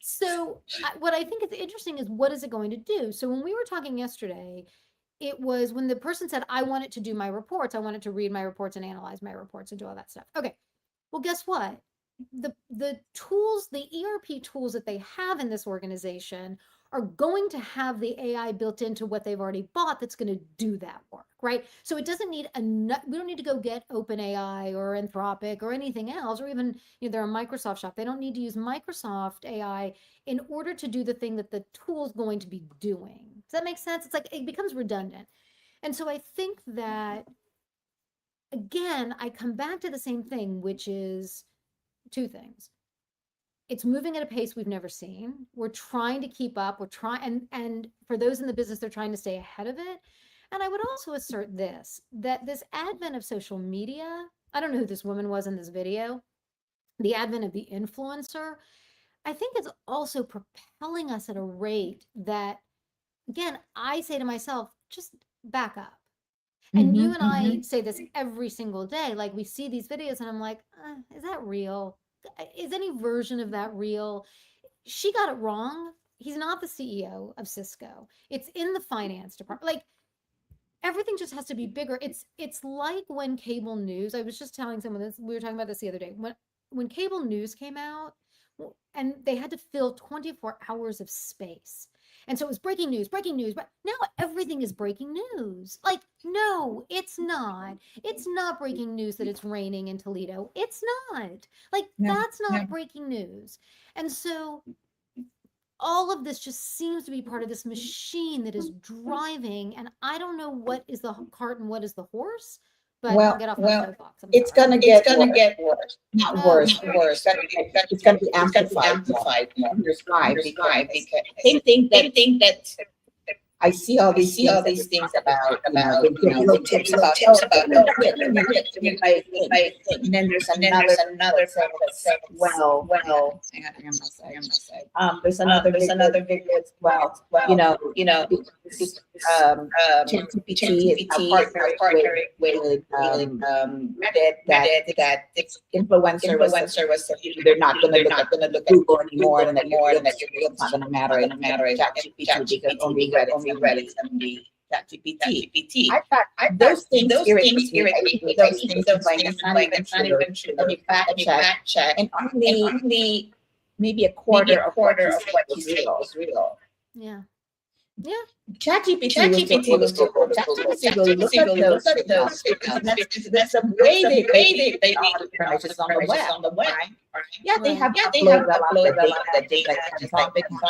A: So, what I think is interesting is what is it going to do? So, when we were talking yesterday, it was when the person said, I want it to do my reports, I want it to read my reports and analyze my reports and do all that stuff. Okay. Well, guess what? The tools, the ERP tools that they have in this organization are going to have the AI built into what they've already bought that's going to do that work, right? So it doesn't need we don't need to go get OpenAI or Anthropic or anything else, or even, they're a Microsoft shop. They don't need to use Microsoft AI in order to do the thing that the tool's going to be doing. Does that make sense? It's like it becomes redundant. And so I think that, again, I come back to the same thing, which is two things. It's moving at a pace we've never seen. We're trying to keep up. We're trying, and for those in the business, they're trying to stay ahead of it. And I would also assert that this advent of social media, I don't know who this woman was in this video, the advent of the influencer, I think it's also propelling us at a rate that, again, I say to myself, just back up. And you and I say this every single day. Like, we see these videos and I'm like, is that real? Is any version of that real? She got it wrong. He's not the CEO of Cisco. It's in the finance department. Like, everything just has to be bigger. It's like when cable news, I was just telling someone this, we were talking about this the other day. When cable news came out, and they had to fill 24 hours of space. And so it was breaking news, but now everything is breaking news. Like, no, it's not. It's not breaking news that it's raining in Toledo. It's not. Like, that's not breaking news. And so all of this just seems to be part of this machine that is driving, and I don't know what is the cart and what is the horse, but I'll get off my soapbox.
B: It's
A: sorry.
B: gonna get worse. Not worse. It's gonna be amplified. Here's why. Because they think that I see all these things about they give little tips about and then there's another that says, well, hang on my side. There's another video as well. ChatGPT is partnering with Reddit that influencer was they're not going to look at Google anymore, and that it's not going to matter in ChatGPT because only Reddit and the ChatGPT. I thought those things irritate me. Those things it's not even true. Let me fact check, and only maybe a quarter of what is real.
A: Yeah.
B: ChatGPT will look at those. That's the way they are information on the web. Right? Yeah, they have uploaded a lot of data, topic and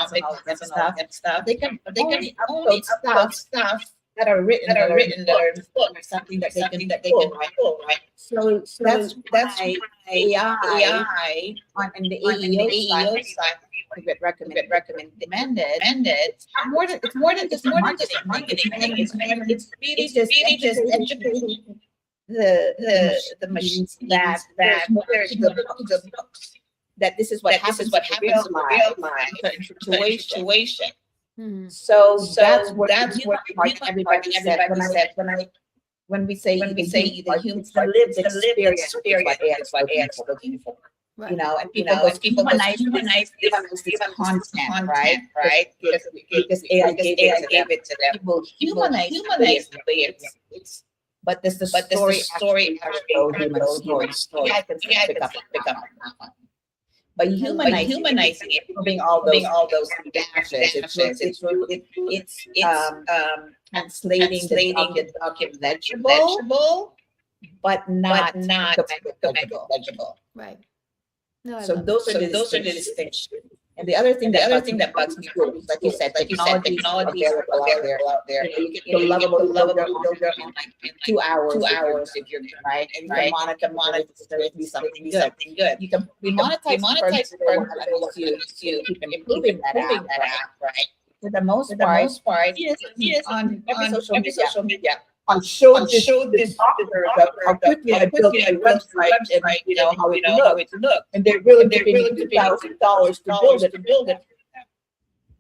B: stuff. They can only upload stuff that are written that are or something that they can pull, right? So that's why AI on the AEO side recommended. It's more than just marketing. It's really just educating the machines that there's the books that this is what happens in real life situation.
A: Mm-hmm.
B: So that's what everybody said when we say the human lived experience is what AI is looking for. Right. And people humanize this content, right? Because AI gave it to them. People humanize the way it's. But this the story human story. I can pick up on that one. By humanizing it, removing all those dashes, it's translating the document legible, but not legible.
A: Right. No,
B: so those are the distinctions. And the other thing that bugs me
D: bugs
B: is
D: me
B: schools. Like you said, technology is
D: technology is
B: available out there.
D: available out there.
B: You know, you get
D: You know,
B: the
D: you get
B: lovable
D: the
B: builder
D: lovable builder
B: in like
D: in like
B: 2 hours if you're
D: 2 hours
B: good,
D: if you're good,
B: right? And you can
D: right? You
B: monitor
D: can
B: the
D: monitor
B: register to be
D: to
B: something
D: be
B: good.
D: something good.
B: You can be
D: You can
B: monetized for
D: monetize
B: a while,
D: for
B: at
D: a
B: least
D: while,
B: you
D: at least
B: can
D: you
B: keep
D: keep
B: improving that
D: improving
B: app,
D: that
B: right?
D: app, right?
B: For the most
D: For the
B: part,
D: most part,
B: yes,
D: yes,
B: on every
D: on
B: social
D: every
B: media,
D: social media,
B: I showed this
D: showed
B: the
D: this
B: doctors of how quickly I built
D: I
B: my
D: built my
B: website and
D: website
B: you know
D: and
B: how it
D: how it
B: looked,
D: looked.
B: and they're willing
D: And
B: to
D: they're
B: pay me
D: willing to pay me
B: $2,000 to build it.
D: to build it.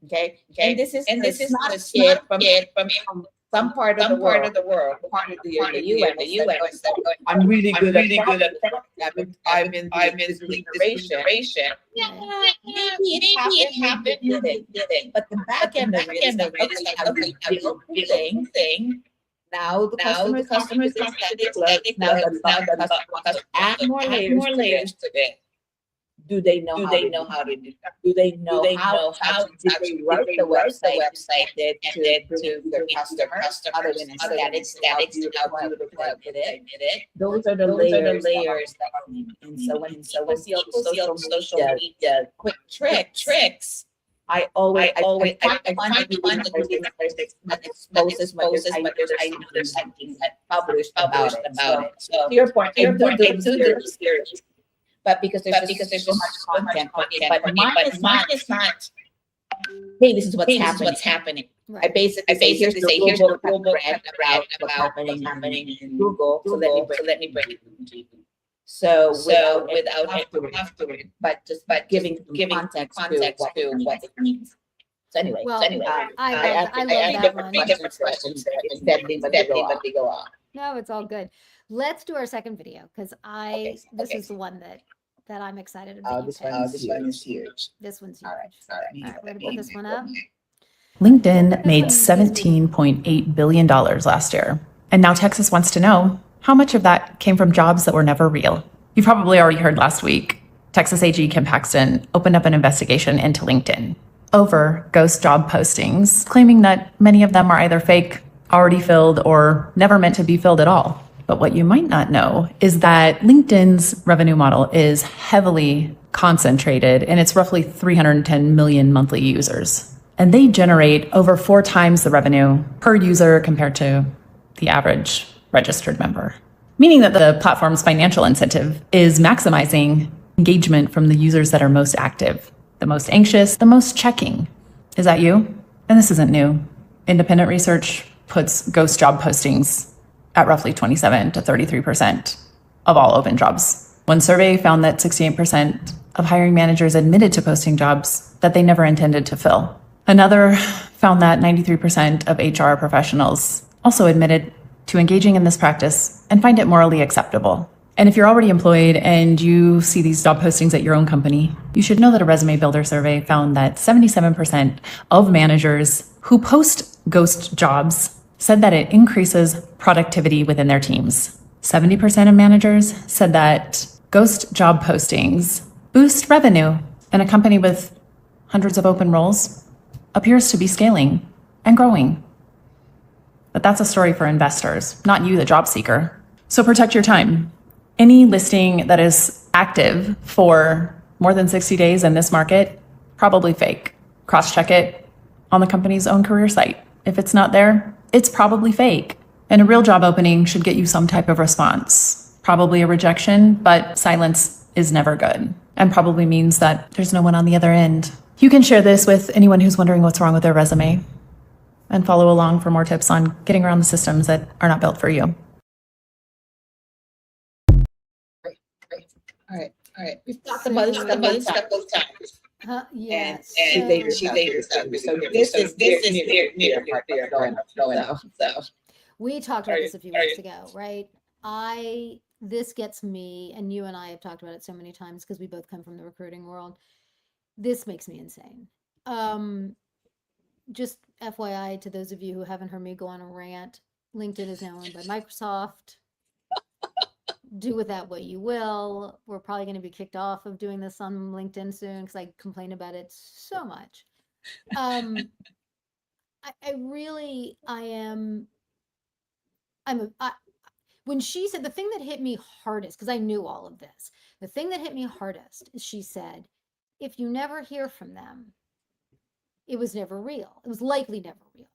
B: Okay, and
D: Okay,
B: this is
D: and
B: a
D: this is
B: smart
D: a
B: kid
D: smart kid
B: from some part of the
D: some part
B: world,
D: of the world,
B: part of
D: part
B: the
D: of
B: US,
D: the
B: that
D: US. That going,
B: I'm really
D: I'm
B: good at
D: really good
B: problem.
D: at problem.
B: I've been
D: I'm
B: doing
D: in
B: this
D: this
B: generation.
D: generation.
B: Yeah,
A: Right.
B: maybe it
D: Maybe it
B: happened when
D: happened
B: you
D: when
B: did
D: you
B: it.
D: did it.
B: But the
D: But
B: back
D: the
B: end of
D: back
B: it is
D: end of
B: like,
D: it is
B: okay,
D: like,
B: now
D: okay,
B: you
D: now you
B: built the
D: build
B: thing.
D: the thing.
B: Now the
D: Now the
B: customers come to
D: customers
B: this
D: come to
B: static
D: this
B: look.
D: static
B: Now
D: look. Now
B: the
D: the
B: customer wants to
D: customer wants
B: add
D: to
B: more
D: add
B: layers
D: more
B: to it.
D: layers to it.
B: Do they know
D: Do
B: how
D: they
B: to
D: know
B: do
D: how
B: that?
D: to do that?
B: Do they
D: Do
B: know
D: they
B: how
D: know how
B: actually did they
D: did
B: write
D: they
B: the
D: write the
B: website
D: website
B: intended to
D: intended
B: bring
D: to
B: in their
D: bring in their
B: customers other
D: customers
B: than
D: other than
B: aesthetics and how
D: aesthetics and how
B: beautiful I
D: beautiful I
B: presented it?
D: did it?
B: Those are the
D: Those are the
B: layers that are
D: layers that are
B: missing. And so when
D: and so
B: people
D: when
B: see all the
D: people see all
B: social
D: the social
B: media
D: media
B: quick
D: quick
B: tricks,
D: tricks,
B: I find
D: I
B: fun
D: find
B: reading
D: fun
B: articles that
D: that
B: exposes when there's
D: exposes
B: I know
D: when
B: there's
D: I know
B: something
D: there's
B: that
D: something
B: is
D: that
B: published about
D: published
B: it.
D: about
B: So
D: it. So
B: to your point,
D: to
B: I
D: your
B: do
D: point,
B: do
D: I
B: the
D: do the
B: series,
D: series,
B: but because there's
D: but
B: just
D: because there's
B: so much
D: just so much
B: content for me.
D: content
B: But
D: for me.
B: mine
D: But
B: is
D: mine
B: not,
D: is not,
B: hey, this is what's
D: hey, this is
B: happening.
D: what's happening.
B: I
A: Right.
B: basically
D: I
B: say, here's
D: basically
B: the
D: say,
B: rule
D: here's the
B: book I've
D: rule book
B: read
D: I've read
B: about what's
D: about what's
B: happening
D: happening
B: in
D: in
B: Google. So let me
D: Google.
B: bring
D: So
B: it
D: let me
B: to
D: bring
B: you.
D: it to you.
B: So
D: So
B: without any
D: without
B: fluff to it,
D: after it,
B: but just
D: but just
B: giving some
D: giving
B: context to
D: context
B: what it
D: to what
B: means.
D: it means.
B: So anyway,
D: So
A: Well,
D: anyway,
A: I
B: I
A: love
B: answered
A: I
D: I
A: love
B: three
D: answered
A: that
B: different
A: one.
D: three different
B: questions there
D: questions
B: instead of
D: instead
B: they go
D: but
B: off.
D: they go off.
A: No, it's all good. Let's do our second video because
D: Okay,
A: this
D: okay.
A: is the one that I'm excited that
B: Oh,
A: you
B: this one
A: picked.
B: is
D: This one
B: huge.
D: is huge.
A: This one's
B: All right,
A: huge.
B: so let
A: All
B: me
A: right, we're gonna
B: go
A: put this one up.
C: LinkedIn
A: This
C: made
A: one gives me
C: $17.8 billion last year. And now Texas wants to know how much of that came from jobs that were never real. You probably already heard last week, Texas AG Kim Paxton opened up an investigation into LinkedIn over ghost job postings, claiming that many of them are either fake, already filled, or never meant to be filled at all. But what you might not know is that LinkedIn's revenue model is heavily concentrated and it's roughly 310 million monthly users. And they generate over 4 times the revenue per user compared to the average registered member. Meaning that the platform's financial incentive is maximizing engagement from the users that are most active, the most anxious, the most checking. Is that you? And this isn't new. Independent research puts ghost job postings at roughly 27 to 33% of all open jobs. One survey found that 68% of hiring managers admitted to posting jobs that they never intended to fill. Another found that 93% of HR professionals also admitted to engaging in this practice and find it morally acceptable. And if you're already employed and you see these job postings at your own company, you should know that a resume builder survey found that 77% of managers who post ghost jobs said that it increases productivity within their teams. 70% of managers said that ghost job postings boost revenue, and a company with hundreds of open roles appears to be scaling and growing. But that's a story for investors, not you, the job seeker. So protect your time. Any listing that is active for more than 60 days in this market, probably fake. Cross-check it on the company's own career site. If it's not there, it's probably fake. And a real job opening should get you some type of response. Probably a rejection, but silence is never good and probably means that there's no one on the other end. You can share this with anyone who's wondering what's wrong with their resume and follow along for more tips on getting around the systems that are not built for you.
B: All right.
D: All right.
B: We've talked about this
A: So-
B: couple of times.
D: couple of times.
A: Yes.
B: She
A: so-
B: dated herself. So this is near part of going up. So
A: We talked about this a few weeks ago, right? This gets me, and you and I have talked about it so many times because we both come from the recruiting world. This makes me insane. Just FYI to those of you who haven't heard me go on a rant, LinkedIn is now owned by Microsoft. Do with that what you will. We're probably going to be kicked off of doing this on LinkedIn soon because I complain about it so much. When she said the thing that hit me hardest, because I knew all of this, the thing that hit me hardest is she said, if you never hear from them, it was never real. It was likely never real.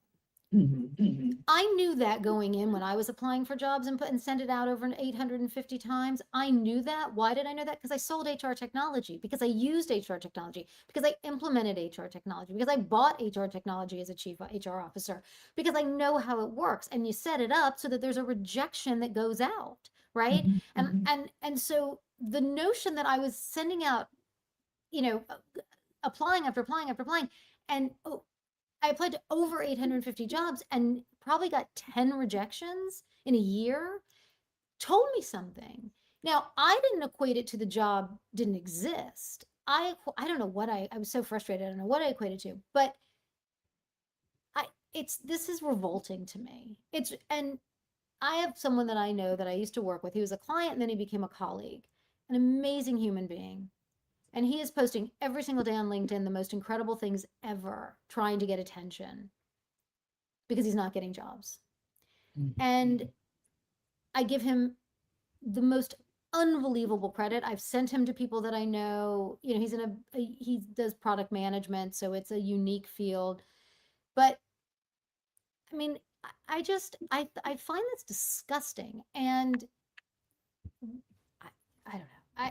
A: I knew that going in when I was applying for jobs and sent it out over 850 times. I knew that. Why did I know that? Because I sold HR technology, because I used HR technology, because I implemented HR technology, because I bought HR technology as a chief HR officer, because I know how it works. And you set it up so that there's a rejection that goes out, right? And so the notion that I was sending out, you know, applying after applying after applying, and I applied to over 850 jobs and probably got 10 rejections in a year, told me something. Now, I didn't equate it to the job didn't exist. I don't know what I was so frustrated. I don't know what I equated to, but this is revolting to me. And I have someone that I know that I used to work with. He was a client and then he became a colleague, an amazing human being. And he is posting every single day on LinkedIn the most incredible things ever, trying to get attention because he's not getting jobs. And I give him the most unbelievable credit. I've sent him to people that I know. You know, he does product management, so it's a unique field. But I mean, I find this disgusting, and I don't know.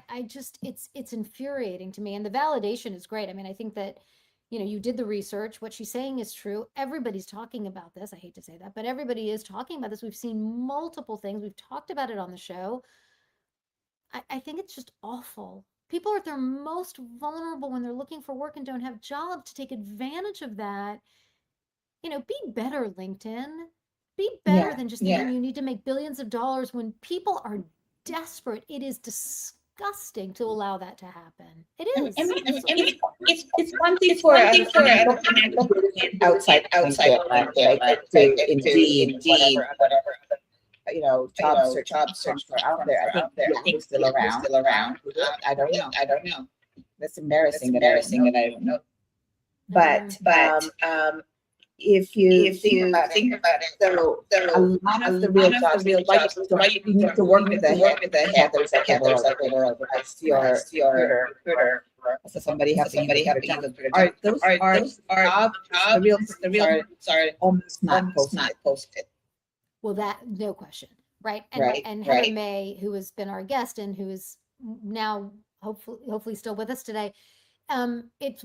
A: I just it's infuriating to me, and the validation is great. I mean, I think that you did the research. What she's saying is true. Everybody's talking about this. I hate to say that, but everybody is talking about this. We've seen multiple things. We've talked about it on the show. I think it's just awful. People are at their most vulnerable when they're looking for work and don't have jobs to take advantage of that. Be better, LinkedIn. Be better than just thinking you need to make billions of dollars when people are desperate. It is disgusting to allow that to happen. It is.
B: It's one thing for outside like to Indeed, whatever job search for out there. I think it's still around. I don't know. That's embarrassing that I don't know. But if you think about it, so a lot of the real jobs, you need to work with the headers of the world. That's your recruiter. So somebody have to use the are those jobs, the real are almost not posted.
A: Well, that no question, right? And Heather May, who has been our guest and who is now hopefully still with us today. It's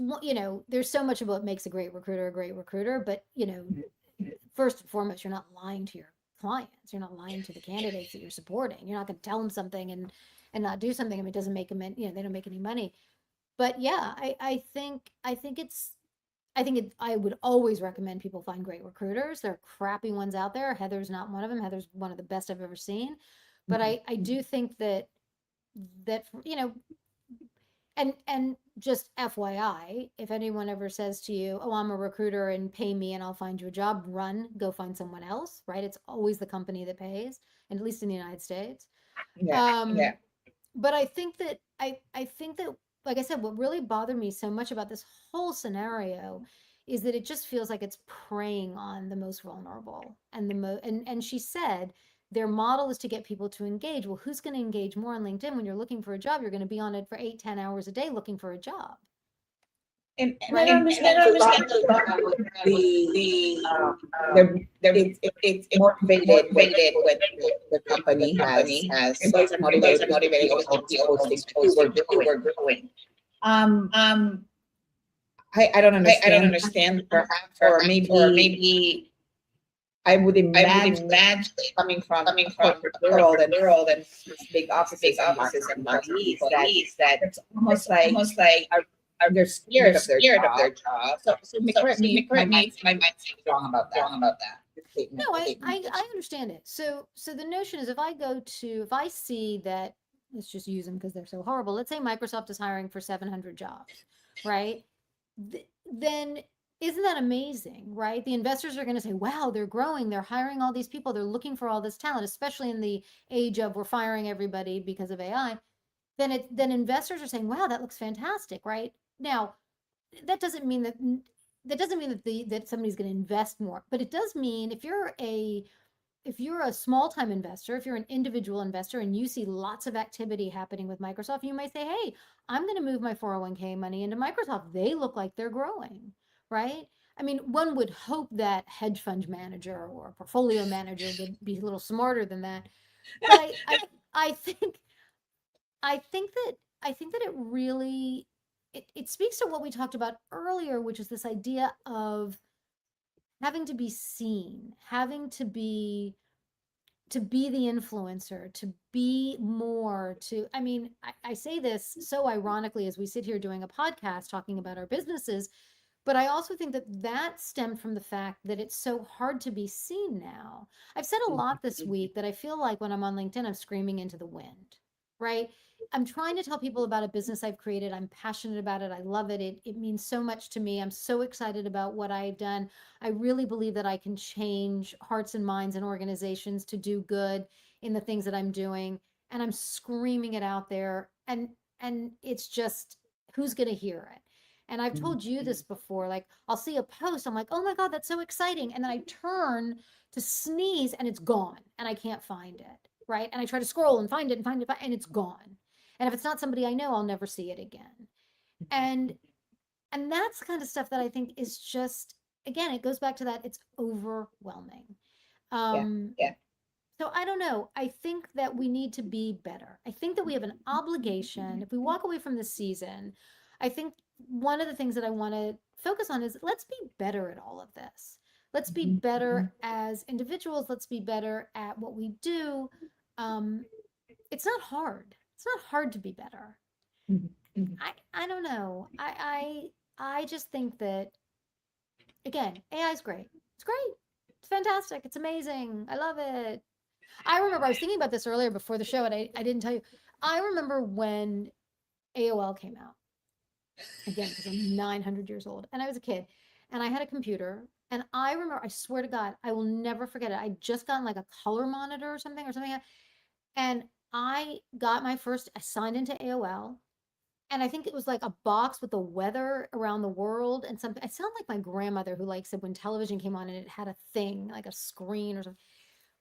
A: there's so much of what makes a great recruiter, but first and foremost, you're not lying to your clients. You're not lying to the candidates that you're supporting. You're not going to tell them something and not do something. I mean, it doesn't make them, they don't make any money. But yeah, I think I would always recommend people find great recruiters. There are crappy ones out there. Heather's not one of them. Heather's one of the best I've ever seen. But I do think that and just FYI, if anyone ever says to you, "Oh, I'm a recruiter and pay me and I'll find you a job," go find someone else, right? It's always the company that pays, and at least in the United States. But I think that like I said, what really bothered me so much about this whole scenario is that it just feels like it's preying on the most vulnerable and and she said their model is to get people to engage. Well, who's going to engage more on LinkedIn when you're looking for a job? You're going to be on it for 8-10 hours a day looking for a job.
B: And I don't understand it's motivated when the company has employees are motivated we're doing. I don't understand perhaps or maybe I would imagine coming from corporate world and big offices and employees that it's almost like they're scared of their job. So correct me, my mind's wrong about that.
A: No, I understand it. So the notion is if I see that, let's just use them because they're so horrible. Let's say Microsoft is hiring for 700 jobs, right? Then isn't that amazing, right? The investors are going to say, wow, they're growing. They're hiring all these people. They're looking for all this talent, especially in the age of we're firing everybody because of AI. Then investors are saying, wow, that looks fantastic, right? Now, that doesn't mean that somebody's going to invest more, but it does mean if you're a if you're a small time investor, if you're an individual investor and you see lots of activity happening with Microsoft, you might say, hey, I'm going to move my 401k money into Microsoft. They look like they're growing, right? I mean, one would hope that hedge fund manager or portfolio manager would be a little smarter than that. But I think, I think that it really, it speaks to what we talked about earlier, which is this idea of having to be seen, having to be the influencer, to be more, to, I mean, I say this so ironically as we sit here doing a podcast talking about our businesses, but I also think that that stemmed from the fact that it's so hard to be seen now. I've said a lot this week that I feel like when I'm on LinkedIn, I'm screaming into the wind, right? I'm trying to tell people about a business I've created. I'm passionate about it. I love it. It means so much to me. I'm so excited about what I've done. I really believe that I can change hearts and minds and organizations to do good in the things that I'm doing. And I'm screaming it out there. And it's just, who's going to hear it? And I've told you this before, like I'll see a post, I'm like, oh my God, that's so exciting. And then I turn to sneeze and it's gone and I can't find it. Right. And I try to scroll and find it and find it and it's gone. And if it's not somebody I know, I'll never see it again. And that's the kind of stuff that I think is just, again, it goes back to that, it's overwhelming.
B: Yeah.
A: Yeah. So I don't know. I think that we need to be better. I think that we have an obligation. If we walk away from this season, I think one of the things that I want to focus on is let's be better at all of this. Let's be better as individuals. Let's be better at what we do. Um, it's not hard. It's not hard to be better. I don't know. I just think that, again, AI is great. It's great. It's fantastic. It's amazing. I love it. I remember I was thinking about this earlier before the show, and I didn't tell you. I remember when AOL came out, again, because I'm 900 years old, and I was a kid, and I had a computer, and I remember, I swear to God, I will never forget it. I just gotten like a color monitor or something, and I got my first, I signed into AOL, and I think it was like a box with the weather around the world and something. I sound like my grandmother who like said when television came on and it had a thing, like a screen or something.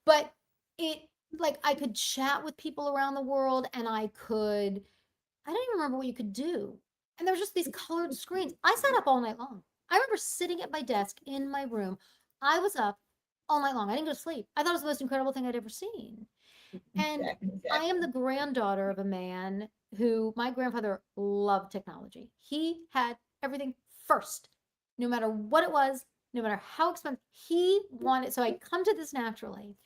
A: But it, like, I could chat with people around the world and I don't even remember what you could do. And there were just these colored screens. I sat up all night long. I remember sitting at my desk in my room. I was up all night long. I didn't go to sleep. I thought it was the most incredible thing I'd ever seen. And I am the granddaughter of a man who, my grandfather loved technology. He had everything first, no matter what it was, no matter how expensive. He wanted, so I come to this naturally.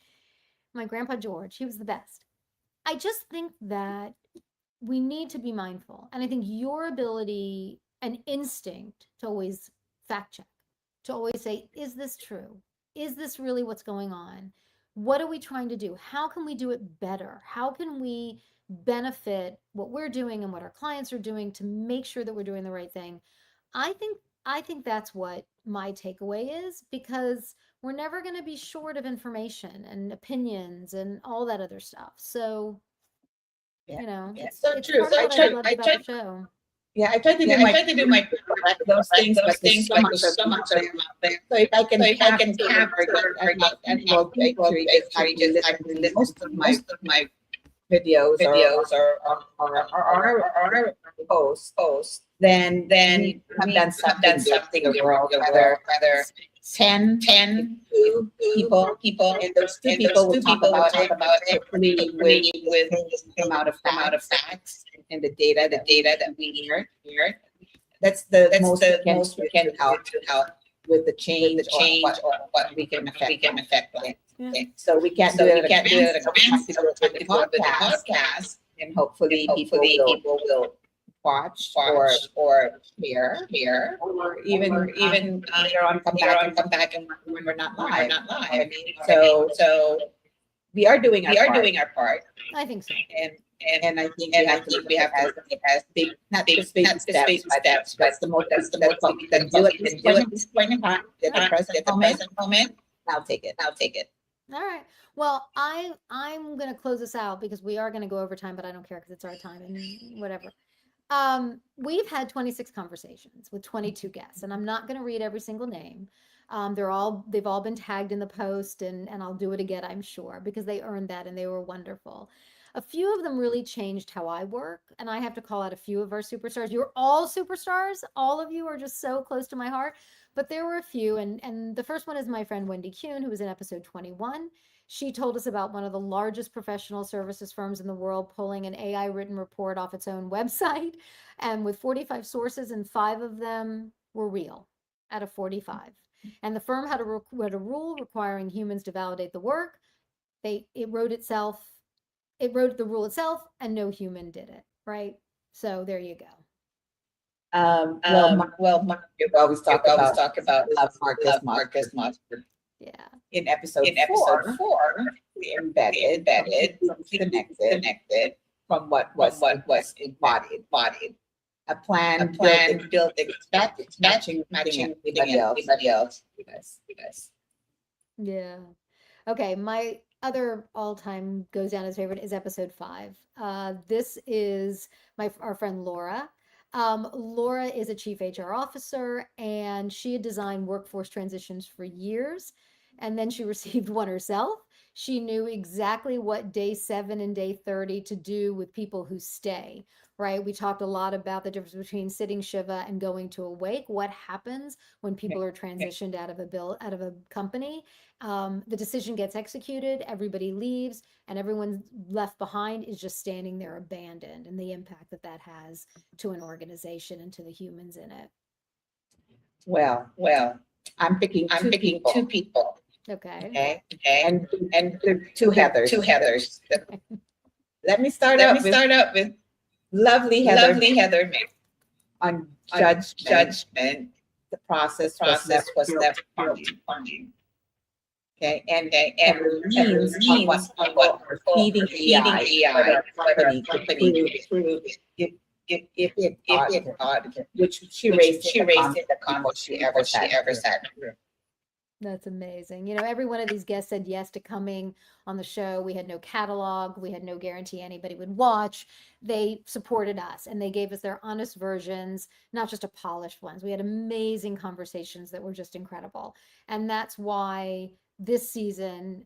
A: My grandpa George, he was the best. I just think that we need to be mindful. And I think your ability and instinct to always fact check, to always say, is this true? Is this really what's going on? What are we trying to do? How can we do it better? How can we benefit what we're doing and what our clients are doing to make sure that we're doing the right thing? I think I think that's what my takeaway is, because we're never going to be short of information and opinions and all that other stuff. So,
B: Yeah.
A: So it's true. Part of what I loved about the show.
B: Yeah, I try to do
D: I
B: my
D: try to do my
B: correct those things, but there's so much
D: so
B: of
D: much
B: them
D: of them out there.
B: So if I can
D: So if I can
B: capture
D: capture
B: and not
D: and
B: people
D: not people
B: actually just
D: actually
B: actually
D: just
B: listen to
D: listen
B: most of my
D: most of my
B: videos
D: videos
B: or posts, then
D: then
B: have
D: we
B: done
D: have
B: something
D: done something
B: good for the world, whether
D: whether
B: 10,
D: 10
B: two people, and those two
D: and
B: people
D: those
B: will
D: two
B: talk
D: people will
B: about
D: talk
B: it,
D: about it,
B: hopefully
D: hopefully
B: with
D: with
B: the amount of
D: the amount of
B: facts
D: facts
B: and the data
D: the
B: that
D: data that we hear.
B: that's the
D: That's
B: most
D: the
B: we can
D: most
B: do
D: we can
B: to help
D: do to help
B: with the
D: with
B: change
D: the change
B: or
D: or
B: what
D: what
B: we can
D: we
B: affect.
D: can affect.
A: Yeah.
B: So we can't
D: So
B: do
D: we
B: it at
D: can't
B: a
D: do it
B: glance,
D: at a
B: so we have
D: glance.
B: to
D: So
B: do
D: we
B: it
D: have
B: with
D: to
B: the
D: do it with the
B: podcast,
D: podcast,
B: and
D: and
B: hopefully
D: hopefully people will
B: watch
D: watch or
B: share,
D: hear,
B: or
D: or even
B: later on
D: come back and
B: when we're not
D: when we're
B: live.
D: not live.
B: I mean, so
D: we are doing our part,
A: I think so.
D: and
B: and I think we
D: and I
B: have to
D: think
B: look
D: we
B: at
D: have to
B: it
D: look at it as
B: big, not
D: big,
B: just baby
D: not just
B: steps,
D: baby
B: but
D: steps,
B: that's the most
D: that's
B: that's what we can do at this
D: do at
B: point
D: this point in time.
B: at the present
D: At the
B: moment.
D: present moment,
B: I'll take it.
D: I'll take it.
A: All right. Well, I'm gonna close this out because we are gonna go over time, but I don't care because it's our time and whatever. We've had 26 conversations with 22 guests, and I'm not gonna read every single name, They've all been tagged in the post, and I'll do it again, I'm sure, because they earned that and they were wonderful. A few of them really changed how I work, and I have to call out a few of our superstars. You're all superstars. All of you are just so close to my heart. But there were a few, and the first one is my friend Wendy Kuhn, who was in episode 21. She told us about one of the largest professional services firms in the world pulling an AI written report off its own website, and with 45 sources, and 5 of them were real out of 45. And the firm had a rule requiring humans to validate the work. It wrote the rule itself, and no human did it, right? So there you go.
B: You always talk about love
D: love
B: Marcus
D: Marcus
A: Yeah.
B: in episode four. We embedded, connected from what was embodied. A plan
D: built
B: expect matching everybody else.
A: Yes. Yeah. Okay, my other all-time goes down as favorite is episode 5. This is our friend Laura. Laura is a chief HR officer, and she had designed workforce transitions for years, and then she received one herself. She knew exactly what day 7 and day 30 to do with people who stay, right? We talked a lot about the difference between sitting Shiva and going to awake. What happens when people are transitioned out of a company? The decision gets executed, everybody leaves, and everyone left behind is just standing there abandoned, and the impact that has to an organization and to the humans in it.
B: Well, I'm picking two people.
A: Okay.
B: And two Heathers. Let me start out with lovely Heather on judgment. The process was left funding. Okay, and means on what we're feeding AI to prove if it audited, which she raised in the convo she ever sat.
A: That's amazing. You know, every one of these guests said yes to coming on the show. We had no catalog. We had no guarantee anybody would watch. They supported us and they gave us their honest versions, not just a polished ones. We had amazing conversations that were just incredible. And that's why this season,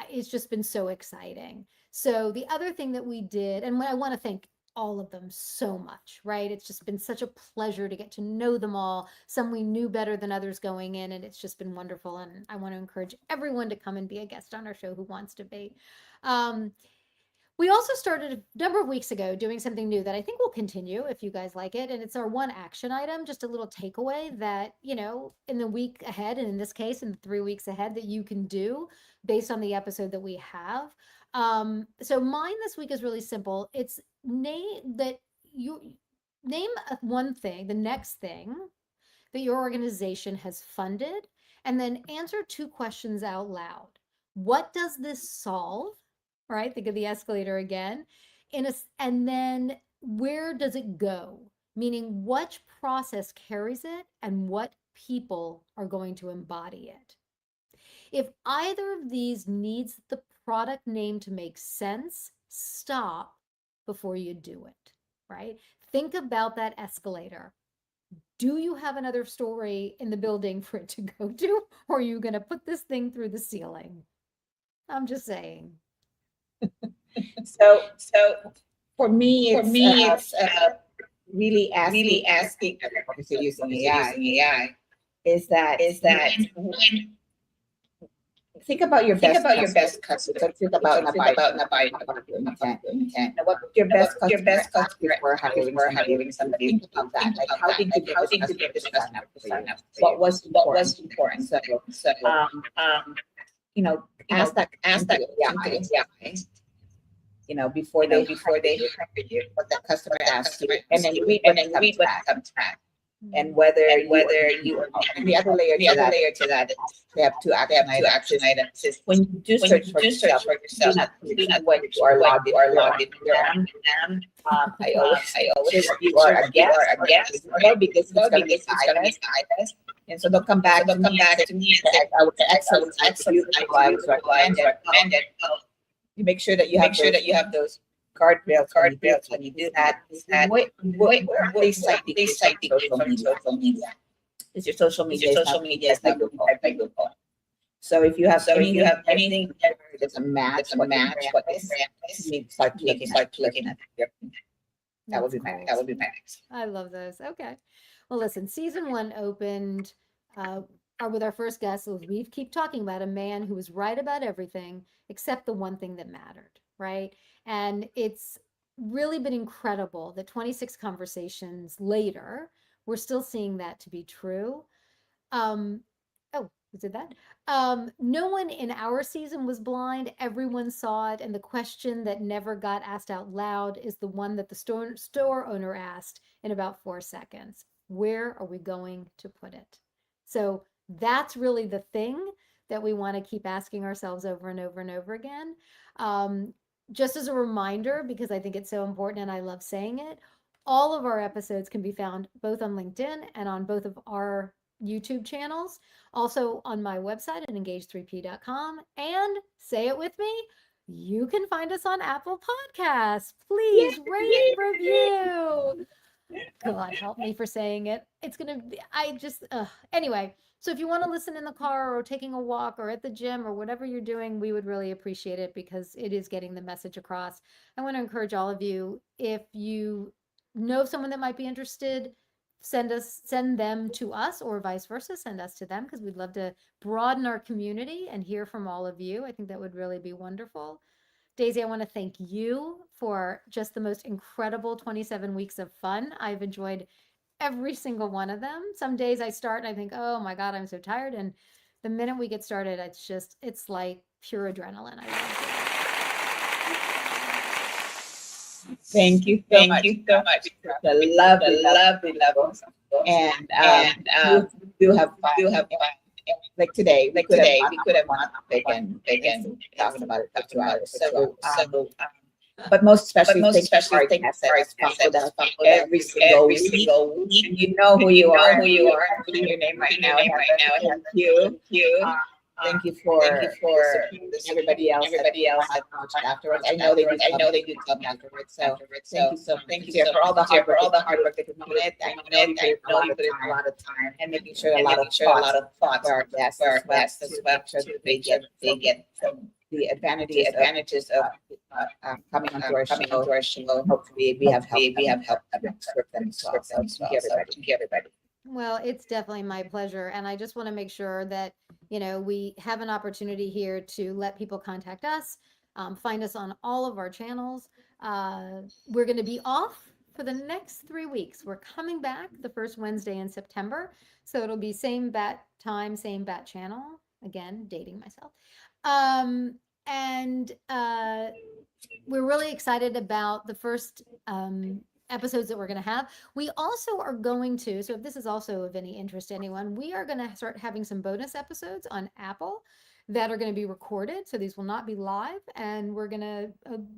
A: it's just been so exciting. So the other thing that we did, and I want to thank all of them so much, right? It's just been such a pleasure to get to know them all. Some we knew better than others going in, and it's just been wonderful. And I want to encourage everyone to come and be a guest on our show who wants to be. We also started a number of weeks ago doing something new that I think will continue if you guys like it. And it's our one action item, just a little takeaway that, you know, in the week ahead, and in this case, in the 3 weeks ahead, that you can do based on the episode that we have. So mine this week is really simple. It's name one thing, the next thing that your organization has funded, and then answer 2 questions out loud. What does this solve? Right? Think of the escalator again. And then where does it go? Meaning, what process carries it and what people are going to embody it? If either of these needs the product name to make sense, stop before you do it, right? Think about that escalator. Do you have another story in the building for it to go to, or are you going to put this thing through the ceiling? I'm just saying.
B: So for me, it's really asking, obviously using AI, is that when think about your best customer. So think about an intent. What your best customer for having somebody think about that. Like how did you get this customer to sign up? What was important? So you know, ask that AI. You know, before they hire you, what the customer asks you, and then read what comes back. And whether you and the other layer to that, we have 2 action items. When you do search for yourself, do not when you are logged in. I always you are a guest, because it's going to be biased. And so they'll come back to me and say, I was excellent. I was recommended. You make sure that you have those guardrails when you do that. Where are they citing from social media? Is your social
D: Is
B: media
D: your
B: is
D: social
B: not
D: media is
B: by
D: not
B: Google.
D: verified by Google.
B: So if you have
D: So if you have
B: anything
D: anything
B: that doesn't match
D: that's a
B: what your
D: match,
B: brand
D: what your
B: is,
D: brand
B: you
D: is,
B: need to start
D: you need to
B: looking
D: start
B: at
D: looking at it.
B: that would
A: That's
B: be my
A: cool.
D: That would be my next.
A: I love those. Okay. Well, listen, season one opened with our first guest. We keep talking about a man who was right about everything except the one thing that mattered, right? And it's really been incredible that 26 conversations later, we're still seeing that to be true. Um, oh, did that? No one in our season was blind. Everyone saw it. And the question that never got asked out loud is the one that the store owner asked in about 4 seconds. Where are we going to put it? So that's really the thing that we want to keep asking ourselves over and over and over again. Um, just as a reminder, because I think it's so important and I love saying it, all of our episodes can be found both on LinkedIn and on both of our YouTube channels, also on my website at engage3p.com. And say it with me, you can find us on Apple Podcasts. Please rate and review. God help me for saying it. It's going to be, anyway. So if you want to listen in the car or taking a walk or at the gym or whatever you're doing, we would really appreciate it because it is getting the message across. I want to encourage all of you, if you know someone that might be interested, send them to us or vice versa, send us to them because we'd love to broaden our community and hear from all of you. I think that would really be wonderful. Daisy, I want to thank you for just the most incredible 27 weeks of fun. I've enjoyed every single one of them. Some days I start and I think, oh my God, I'm so tired. And the minute we get started, it's like pure adrenaline. I
B: Thank you so
D: Thank
B: much.
D: you so much.
B: The lovely,
D: Lovely, lovely.
B: and
D: And
B: we do have fun.
D: do have fun.
B: Like today,
D: Like today, we could have
B: one
D: not
B: topic
D: taken
B: talking about it for 2 hours.
D: So,
B: But most especially,
D: most
B: thank you
D: especially
B: for our
D: thank
B: guests
D: you
B: that
D: for
B: has followed us
D: every
B: every single week.
D: single week.
B: And you know who
D: And
B: you
D: you know
B: are.
D: who you are.
B: I'm putting your name right
D: Putting your
B: now.
D: name right now.
B: Thank you.
D: Thank you.
B: Thank you
D: Thank
B: for
D: you for
B: the support. Everybody else that watched afterwards. I know they do
D: come
B: come afterwards. So
D: afterwards.
B: thank you so much.
D: Thank you
B: Tia,
D: so
B: for all the
D: much, Tia,
B: hard work,
D: for all the hard work that
B: you
D: you
B: put in it. I
D: put
B: know
D: in
B: you
D: it.
B: put in
D: I
B: a
D: know
B: lot
D: you
B: of
D: put in a
B: time
D: lot of time
B: and making sure a
D: and
B: lot of
D: making sure a lot of thoughts
B: for our guests
D: for our
B: as well,
D: guests as well
B: to
D: to
B: make sure
D: make
B: that they get the advantages of coming onto our
D: coming
B: show.
D: onto our show.
B: Hopefully, we have helped
D: We have helped
B: serve them as well. So thank you, everybody.
D: Thank you, everybody.
A: Well, it's definitely my pleasure. And I just want to make sure that, we have an opportunity here to let people contact us, find us on all of our channels. We're going to be off for the next 3 weeks. We're coming back the first Wednesday in September. So it'll be same bat time, same bat channel. Again, dating myself. And we're really excited about the first episodes that we're going to have. We also are going to, so if this is also of any interest to anyone, we are going to start having some bonus episodes on Apple that are going to be recorded. So these will not be live. And a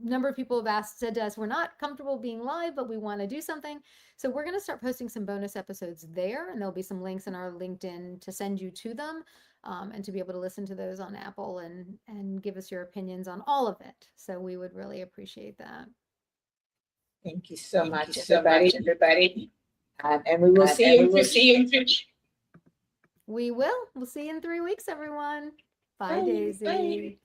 A: number of people have said to us, we're not comfortable being live, but we want to do something. So we're going to start posting some bonus episodes there. And there'll be some links in our LinkedIn to send you to them. And to be able to listen to those on Apple and give us your opinions on all of it. So we would really appreciate that.
B: Thank you so
D: Thank
B: much,
D: you so
B: everybody.
D: much, everybody.
B: And we will see you.
D: We will see you.
A: We will. We'll see you in 3 weeks, everyone. Bye,
B: Bye.
A: Daisy.
D: Bye.